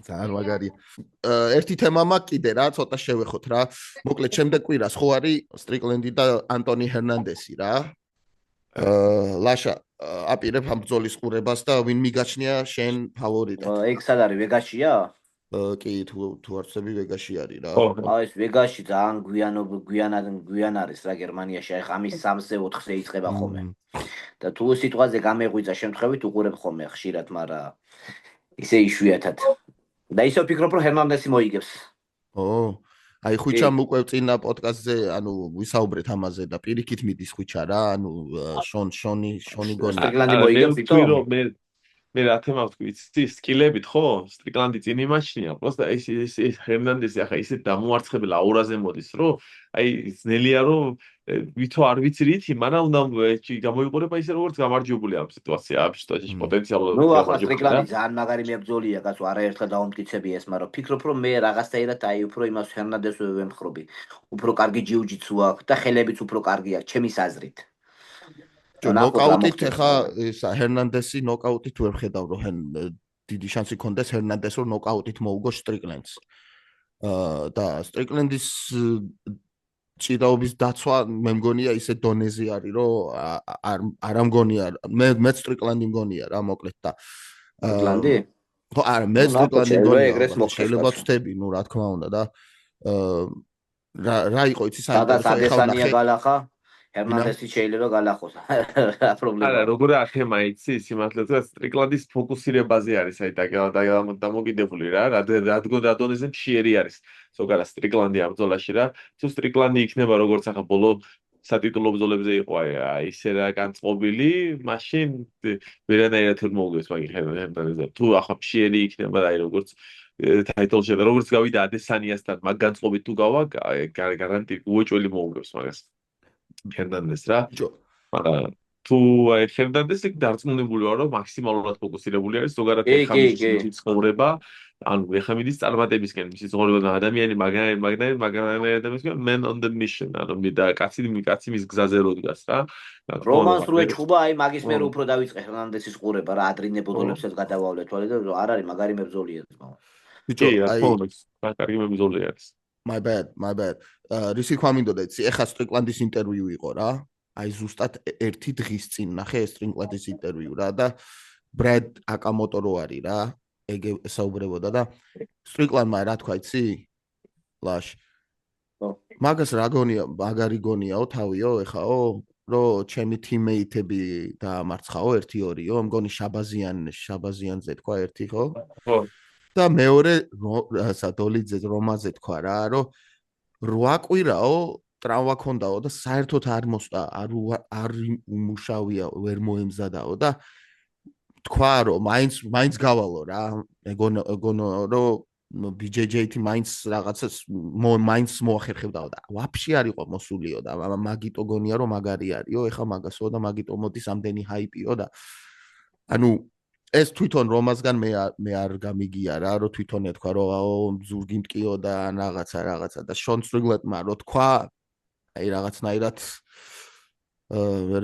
ძალიან მაგარია. ერთი თემა მაქვს კიდე რა, ცოტა შევეხოთ რა. მოკლედ შემდეგ კვირას ხო არის სტრიკლენდი და ანტონი ჰერნანდესი რა. ლაშა აპირებ ამ ბრძოლის ყურებას და ვინ მიგაჩნია შენ ფავორიტად?
ეგ სად არის ვეგაშია?
კი, თუ არცები ვეგაში არის რა.
აი ეს ვეგაში ძალიან გვიან არის რა გერმანიაში. აი ხამის 3-ზე 4-ზე იწყება ხოლმე. და თუ სიტუაციაზე გამეღვიძა შემთხვევით უყურებ ხოლმე ხშირად, მაგრამ ისე იშვიათად. და ისე ვფიქრობ რომ ჰერნანდესი მოიგებს.
აი ხვიჩამ უკვე წინა პოდკასტზე ანუ ვისაუბრეთ ამაზე და პირიქით მიდის ხვიჩა რა ანუ შონი გონი
სტრიკლანდი მოიგებს თვითონ
მე რა თემა ვთქვი იცი სკილებით ხო სტრიკლანდი წინ იმაჩნია პროსტა ეს ჰერნანდესი ახლა ისეთ დამოარცხებელ აურაზე მოდის რომ აი ძნელია რომ ვითო არ ვიცი რითი მანამ უნდა გამოიყურება ისე როგორც გამარჯვებული ამ სიტუაციებში პოტენციალურად
ნუ ახლა სტრიკლანდი ძალიან მაგარი მებრძოლია კაცო არაერთხელ დავამტკიცებია ეს მაგრამ ვფიქრობ რომ მე რაღაცაირად აი უფრო იმას ჰერნანდესს ვემხრობი უფრო კარგი ჯიუ-ჯიტსუ აქვს და ხელებიც უფრო კარგი აქვს ჩემის აზრით
ნოკაუტით ხა ეს ჰერნანდესი ნოკაუტით ვერ ხედავ რომ დიდი შანსი ქონდეს ჰერნანდეს რომ ნოკაუტით მოუგო სტრიკლენდს და სტრიკლენდის ჭიდაობის დაცვა მე მგონია ისე დონეზე არის რომ არ მგონია მე სტრიკლენდი მგონია რა მოკლედ და
სტრიკლენდი
ხო არა მე სტრიკლენდი მგონია შეიძლება ვწდები ნუ რა თქმა უნდა და რა იყო იცი
საერთოდ ადესანია გალახა ჰერნანდესი შეიძლება გალახოს რა პრობლემა
არა როგორ ახემა იცი სიმართლე ვთქვათ სტრიკლანდის ფოკუსირებაზე არის აი დამოკიდებული რა რადგან მშიერი არის ზოგადად სტრიკლანდი ამ ბრძოლაში რა თუ სტრიკლანდი იქნება როგორც ახლა ბოლო სატიტულო ბრძოლებზე იყო აი ისე რა განწყობილი მაშინ ვერანაირად ვერ მოუგებს მაგ ჰერნანდესზე თუ ახლა მშიერი იქნება აი როგორც ტაიტლში და როგორც გავიდა ადესანიასთან მაგ განწყობით თუ გავა გარანტი უეჭველი მოუგებს მაგას ჰერნანდეს რა მაგრამ თუ აი ჰერნანდესი დარწმუნებული ვარ რომ მაქსიმალურად ფოკუსირებული არის ზოგადად ეხლა მისი ცხოვრება ანუ ეხლა მიდის წარმატებისკენ მისი ცხოვრება ადამიანი მაგარი ადამიანისგან man on the mission ანუ და კაცი მის გზაზე რო დგას რა
რომანს რო ეჭხუბა აი მაგის მე უფრო დავიწყე ჰერნანდესის ყურება რა ადრინე ბოდოლებსაც გადავავლე თვალე და არ არის მაგარი მებრძოლია
ბიჭო
აი კარგი მებრძოლია არის
my bad რისი თქვა მინდოდა იცი ეხა სტრიკლანდის ინტერვიუ იყო რა აი ზუსტად ერთი დღის წინ ნახე სტრიკლანდის ინტერვიუ რა და ბრედ აკამოტო რო არის რა ეგ საუბრებოდა და სტრიკლანმა რა თქვა იცი ლაშ მაგას რა გონია მაგარი გონიაო თავიო ეხაო რომ ჩემი თიმეიტები დაამარცხაო 1-2-ო მგონი შაბაზიანზე თქვა ერთი ხო და მეორე სადოლიძე რომაზე თქვა რა რომ 8 კვირაო ტრავმა ქონდაო და საერთოდ არ მოსტა არ უმუშავია ვერ მოემზადაო და თქვა რომ მაინც გავალო რა ეგონო რომ BJJ-ი მაინც რაღაცას მაინც მოახერხებდაო და ვაფშე არ იყო მოსულიო და მაგიტო გონია რომ მაგარი არისო ეხა მაგასო და მაგიტო მოდის ამდენი ჰაიპიო და ანუ ეს თვითონ რომასგან მე არ გამიგია რა რომ თვითონ ეთქვა რომ ზურგი მტკიო და რაღაცა და შონ სტრიგლეტმა რო თქვა აი რაღაცნაირად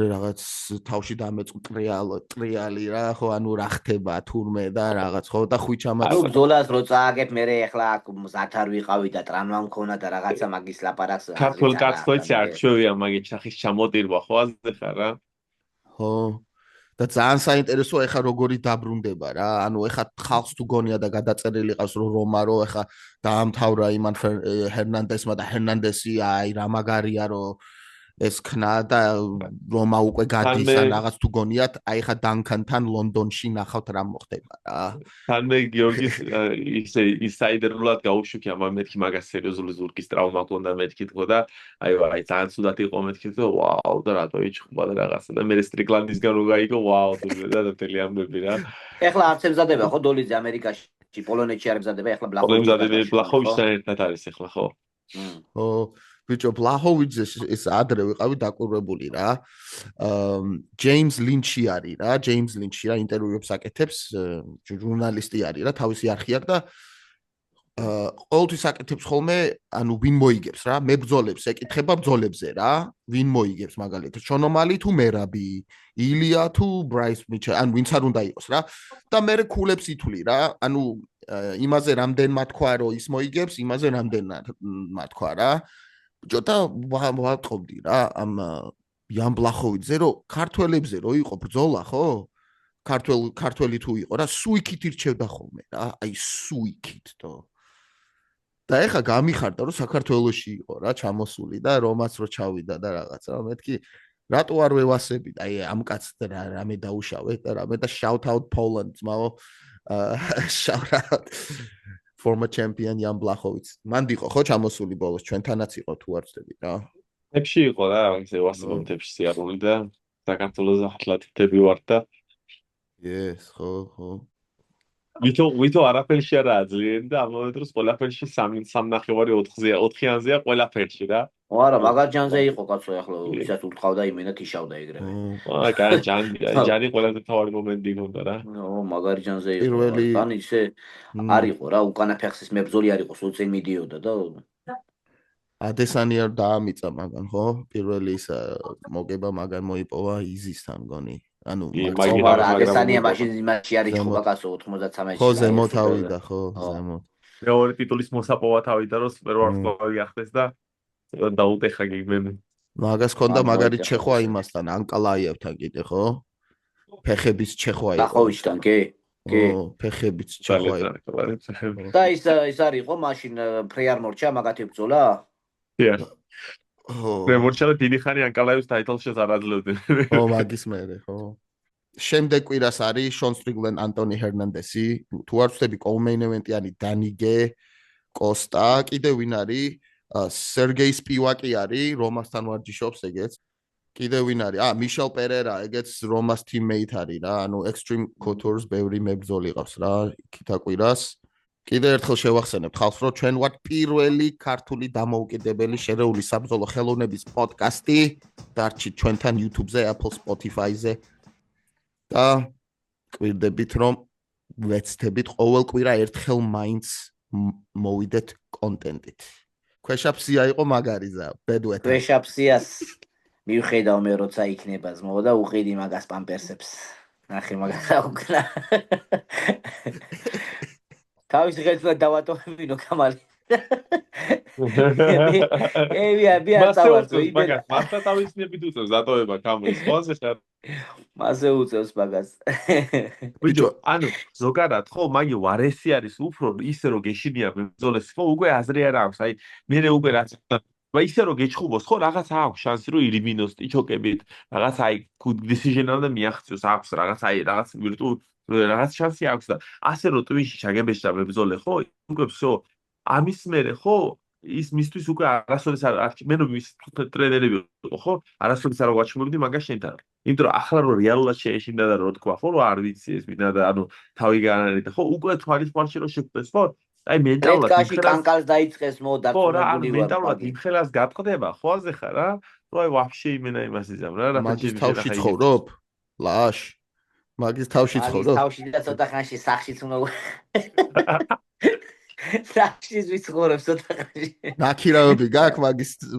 რაღაც თავში დამეწყვეტრიალი რა ხო ანუ რა ხდება თურმე და რაღაც ხო და ხვიჩამაც
ანუ ბრძოლას რო წააგებ მე ეხლა მზად არ ვიყავი და ტრანვა მქონა და რაღაცა მაგის ლაპარაკს
ქართულ კაცოიცი არ ჩვევია მაგით ჩახის ჩამოტირვა ხო აზრ ხარ რა
ხო და ძალიან საინტერესოა ეხა როგორი დაბრუნდება რა ანუ ეხა ხალხს თუ გონია და გადაწერილი ყავს რომ რომარო ეხა დაამთავრა იმან ჰერნანდესმა და ჰერნანდესი აი რა მაგარია რომ ეს ქნა და რომა უკვე გადის ან რაღაც თუ გონიათ აი ხა დანკანთან ლონდონში ნახავთ რა მოხდება რა
თან მე გიორგის ისე ინსაიდერულად გაუშვიქი ამ მეთქი მაგას სერიოზული ზურგის ტრავმა ქონდა მეთქი თქო და აი ძალიან ცუდად იყო მეთქი და ვაუ და რატო იჭხობა და რაღაცა და მე სტრიკლანდისგან რო გაიგო ვაუ და მთელი ამბები რა
ეხლა არც ემზადება ხო დოლიძე ამერიკაში პოლონეთში არ ემზადება ეხლა
ბლახოვიჩთან ერთად არის ეხლა ხო
ო ბიჭო ბლახოვიჩზე ეს ადრე ვიყავი დაკვირვებული რა ჯეიმს ლინჩი არის რა ჯეიმს ლინჩი რა ინტერვიუებს აკეთებს ჟურნალისტი არის რა თავისი არხი აქვს და ყოველთვის აკეთებს ხოლმე ანუ ვინ მოიგებს რა მებრძოლებს ეკითხება ბრძოლებზე რა ვინ მოიგებს მაგალითად შონომალი თუ მერაბი ილია თუ ბრაის მიჩელ ან ვინც არ უნდა იყოს რა და მე ქულებს ითვლი რა ანუ იმაზე რამდენმა თქვა რომ ის მოიგებს იმაზე რამდენმა თქვა რა ჯოთა ვატყობდი რა ამ იან ბლახოვიძე რომ ქართველებზე რო იყო ბრძოლა ხო ქართველი თუ იყო რა სუიქით ირჩევდა ხოლმე რა აი სუიქით და ეხა გამიხარდა რომ საქართველოში იყო რა ჩამოსული და რომაც რო ჩავიდა და რაღაცა მეთქი რატო არ ვევასები აი ამ კაცს რამე დაუშავე და რამე და shout out Poland ძმაო shout out former champion Jan Blachowicz. მან იყო ხო ჩამოსული ბოლოს ჩვენთანაც იყო თუ არ ვცდები რა.ებში
იყო რა, ისე ვასწავლეთებში სიარული და საქართველოს ათლეტები ვარ და
Yes, ხო.
ვითო არაფერში არაა ძლიერი და ამავე დროს ყველაფერში 3.5-4 4-იანზეა ყველაფერში რა.
არა, მაგარჯანზე იყო კაცო, ახლა ვისაც უთყავდა იმენა თიშავდა ეგრევე.
კაი, ჯანი ყველაზე თავარი მომენტი გონდა რა.
მაგარჯანზე იყო.
პირველი-
თან ისე არ იყო რა, უკანა ფეხსის მებრძოლი არ იყო, სულ წინ მიდიოდა და
ადესანი არ დაამიწა მაგან, ხო? პირველი ის მოგება მაგან მოიპოვა იზისთან მგონი. ანუ
მაგრამ ადესანია მაშინ არ იყო კაცო 93-ში.
ხო ზემოთ ავიდა, ხო, ზემოთ.
მეორე ტიტულის მოსაპოვად ავიდა რომ სუპერვარსკვლავი გახდეს და დაუტეხა გიგმენი.
მაგას ქონდა მაგარი ჩეხვა იმასთან, ანკალაიევთან კიდე, ხო? ფეხების ჩეხვა იყო.
დახოვიშთან, კი? კი.
ფეხების ჩეხვა იყო.
და ის არ იყო მაშინ ფრეარ მორჩა მაგათი ბრძოლა?
დიახ. პრემორჩა დიდი ხანი ანკალაიევს ტაიტლშიც არ აძლევდნენ.
ხო, მაგის მერე, ხო. შემდეგ კვირას არის შონ სტრიგლენ, ანტონი ჰერნანდესი, თუ არ ვცდები კოუმეინ ევენტიანი დანიგე, კოსტა, კიდე ვინ არის? სერგეი სპივაკი არის, რომასთან ვარჯიშობს ეგეც. კიდე ვინ არის? მიშელ პერერა, ეგეც რომას teammate არის რა, ანუ Extreme Couture's ბევრი მებრძოლი ყავს რა, იქითა კვირას. კიდე ერთხელ შევახსენებთ ხალხს, რომ ჩვენ ვართ პირველი ქართული დამოუკიდებელი შერეული საბრძოლო ხელოვნების პოდკასტი, დარჩით ჩვენთან YouTube-ზე, Apple, Spotify-ზე. და კვირდებით, რომ ვეცდებით ყოველ კვირა ერთხელ მაინც მოვიდეთ კონტენტით. ქვეშაფსია იყო მაგარიზა, ბედვეთა.
ქვეშაფსიას მივხედავ მე როცა იქნება ზმო და უყიდი მაგას პამპერსებს. ნახე მაგას აუკნა. თავის ღერძად დავატოვებინო კამალი. ბია წავარდო იბერა.
მასა თავისნებით უწევს დატოვება კამლის ხოზე ხარ.
მასე უწევს მაგას.
ბიჭო, ანუ ზოგადად ხო, მაგი ვარესი არის უფრო ისე რომ გეშინია ბრძოლეს, ხო, უკვე აზრი არ აქვს. აი, მე უკვე რაც ისე რომ გეჩხუბოს, ხო, რაღაც აქვს შანსი რომ ირიბინოს ტიჩოკებით, რაღაც აი good decision-ამდე მიაღწევს, აქვს რაღაც აი რაღაც ვირტუალ რაღაც შანსი აქვს და ასე რომ ტვიში ჩაგებეჭდა ბრძოლე, ხო, უკვე всё. ამის მერე, ხო, ის მისთვის უკვე არასოდეს არ მე რომ ის ტრენერები იყო, ხო, არასოდეს არ ვაჩვენებდი მაგას შენთან. იმიტომ რომ ახლა რომ რეალურად შეეშინდა და რო თქვა, ხო, რომ არ ვიცი ეს ვინა და ანუ თავი განარიდა, ხო, უკვე თვალის ფარში რო შეგვდეს, ხო? აი მენტალურად
კაში კანკალს დაიწყეს მოდარწმუნებული ვარ.
მენტალურად იმხელას გატყდება, ხო აზე ხარ რა? რომ აი ვაფშე იმენა იმას იზამ რა, რა
მაგის თავში ცხოვრობ? ლაშ. მაგის თავში ცხოვრობ?
თავში და ცოტა ხანში სახშიც უნდა სახშიც ვიცხოვრებ ცოტა ხანში.
ნაკირავები გაქვს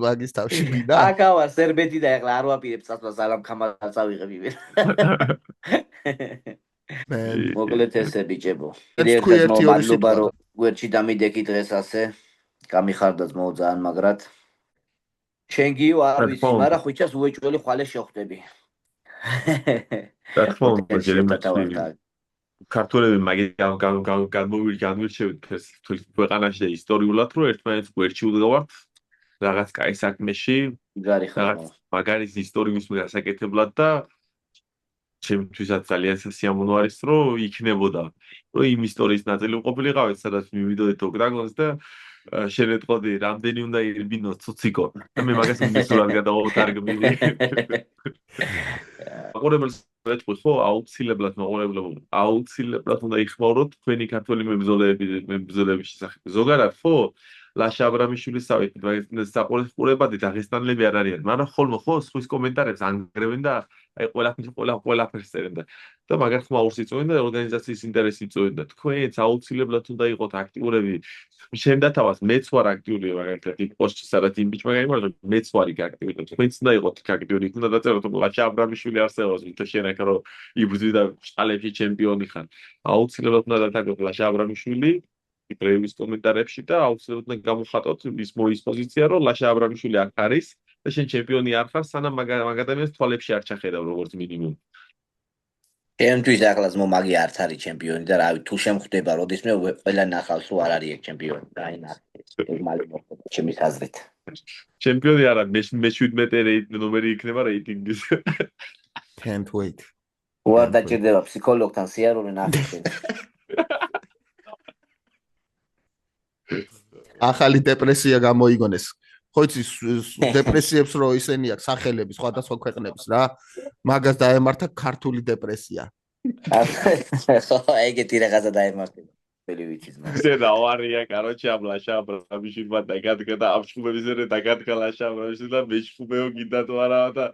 მაგის თავში გინდა?
აკავა სერბეთი და ეხლა არ ვაპირებ წასვლას ალამ ხამალ წავიღებ იმენ. მოკლედ ესე ბიჭებო. მადლობა რომ გვერდში დამიდეკი დღეს ასე. გამიხარდა ძმაო ძალიან მაგრად. შენ გიო არ ვიცი, მაგრამ ხუჩას უეჭველი ხვალე შეხვდები.
რა თქმა უნდა, ჯერიმატი ქართველები მაგით განვირჩევით თვლის ქვეყანაში და ისტორიულად რომ ერთმანეთს გვერდში უდგავართ რაღაც კაი საქმეში, რაღაც მაგარი ისტორიის გასაკეთებლად და ჩემთვისაც ძალიან სასიამოვნო არის რომ იქნებოდა რომ იმ ისტორიის ნაწილი ყოფილიყავით სადაც მივიდოდეთ ოკტაგონს და შენეთყოდი რამდენი უნდა ირბინოს ცუციკო და მე მაგას მისულად გადავავთარგმნი. მაყურებელს ვეთქვი ხო აუცილებლად აუცილებლად უნდა იხმაუროთ თქვენი ქართველი მებრძოლების შესახებ. ზოგადად ხო ლაშა აბრამიშვილის საყურებადი დაღესტანელები არ არიან, მაგრამ ხოლმე ხო სხვის კომენტარებს ანგრევენ და აი ყველაფერს წერენ და მაგარ ხმაურს იწვევენ და ორგანიზაციის ინტერესს იწვევენ და თქვენც აუცილებლად უნდა იყოთ აქტიურები. შემდათავას მეც ვარ აქტიური მაგალითად იმ პოსტში სადაც იმ ბიჭმა გაიმარჯვა, მეც ვარ იქ აქტიური და თქვენც უნდა იყოთ აქტიური. იქ უნდა დაწეროთ რომ ლაშა აბრამიშვილი არსებობს, იმიტომ შენ ახლა რომ იბრძვი და ჭალებში ჩემპიონი ხარ. აუცილებლად უნდა დათაგოთ ლაშა აბრამიშვილი პრევის კომენტარებში და აუცილებლად უნდა გამოხატოთ ის პოზიცია რომ ლაშა აბრამიშვილი აქ არის და შენ ჩემპიონი არ ხარ სანამ მაგ ადამიანს თვალებში არ ჩახედავ როგორც მინიმუმ.
ჩემთვის ახლა ზმო მაგი არც არის ჩემპიონი და რავი თუ შემხვდება როდისმე ყველა ნახავს თუ არ არის ეგ ჩემპიონი და აი ნახე მალე მოხდება ჩემის აზრით.
ჩემპიონი არა მე-17 ნომერი იქნება რეიტინგის.
Can't wait.
უარ დაჭირდება ფსიქოლოგთან სიარული ნახე.
ახალი დეპრესია გამოიგონეს. ხო იცი დეპრესიებს რო ისენი აქვს სახელები სხვადასხვა ქვეყნების რა. მაგას დაემართა ქართული დეპრესია.
ხო, ეგეთი რაღაცა დაემართება. ველი ვიცის მაგ.
ზედა ვარია, короче, აბლაშა აბრამიში მათაგადგა და ამშუბების ერე დაგადგალაშა აბრამიში და მეშუბეო გინდა თუ არა და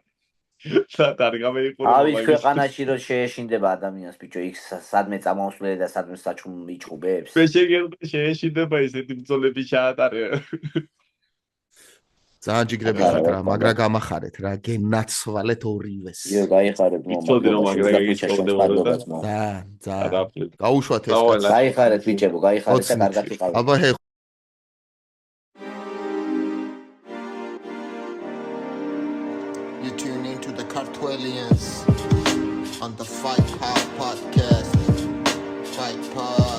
დარგამე იყო.
ავი ქვეყანაში რო შეეშინდება ადამიანს ბიჭო, იქ სადმე წამოუსვლელი და სადმე საჩუმ იჭუბებს.
მე შეგერდა შეეშინდება ესეთი ბრძოლები ჩაატარე.
ძალიან ჯიგრები ხართ რა, მაგრა გამახარეთ რა, გენაცვალეთ ორივეს.
იო, გაიხარეთ
იცოდი რომ მაგრა გეჭირდება
და გაუშვათ ეს.
გაიხარეთ ბიჭებო, გაიხარეთ და კარგად იყავით.
აბა ჰე
You tune into the Cartwellians on the Fight Pod podcast. Fight Pod.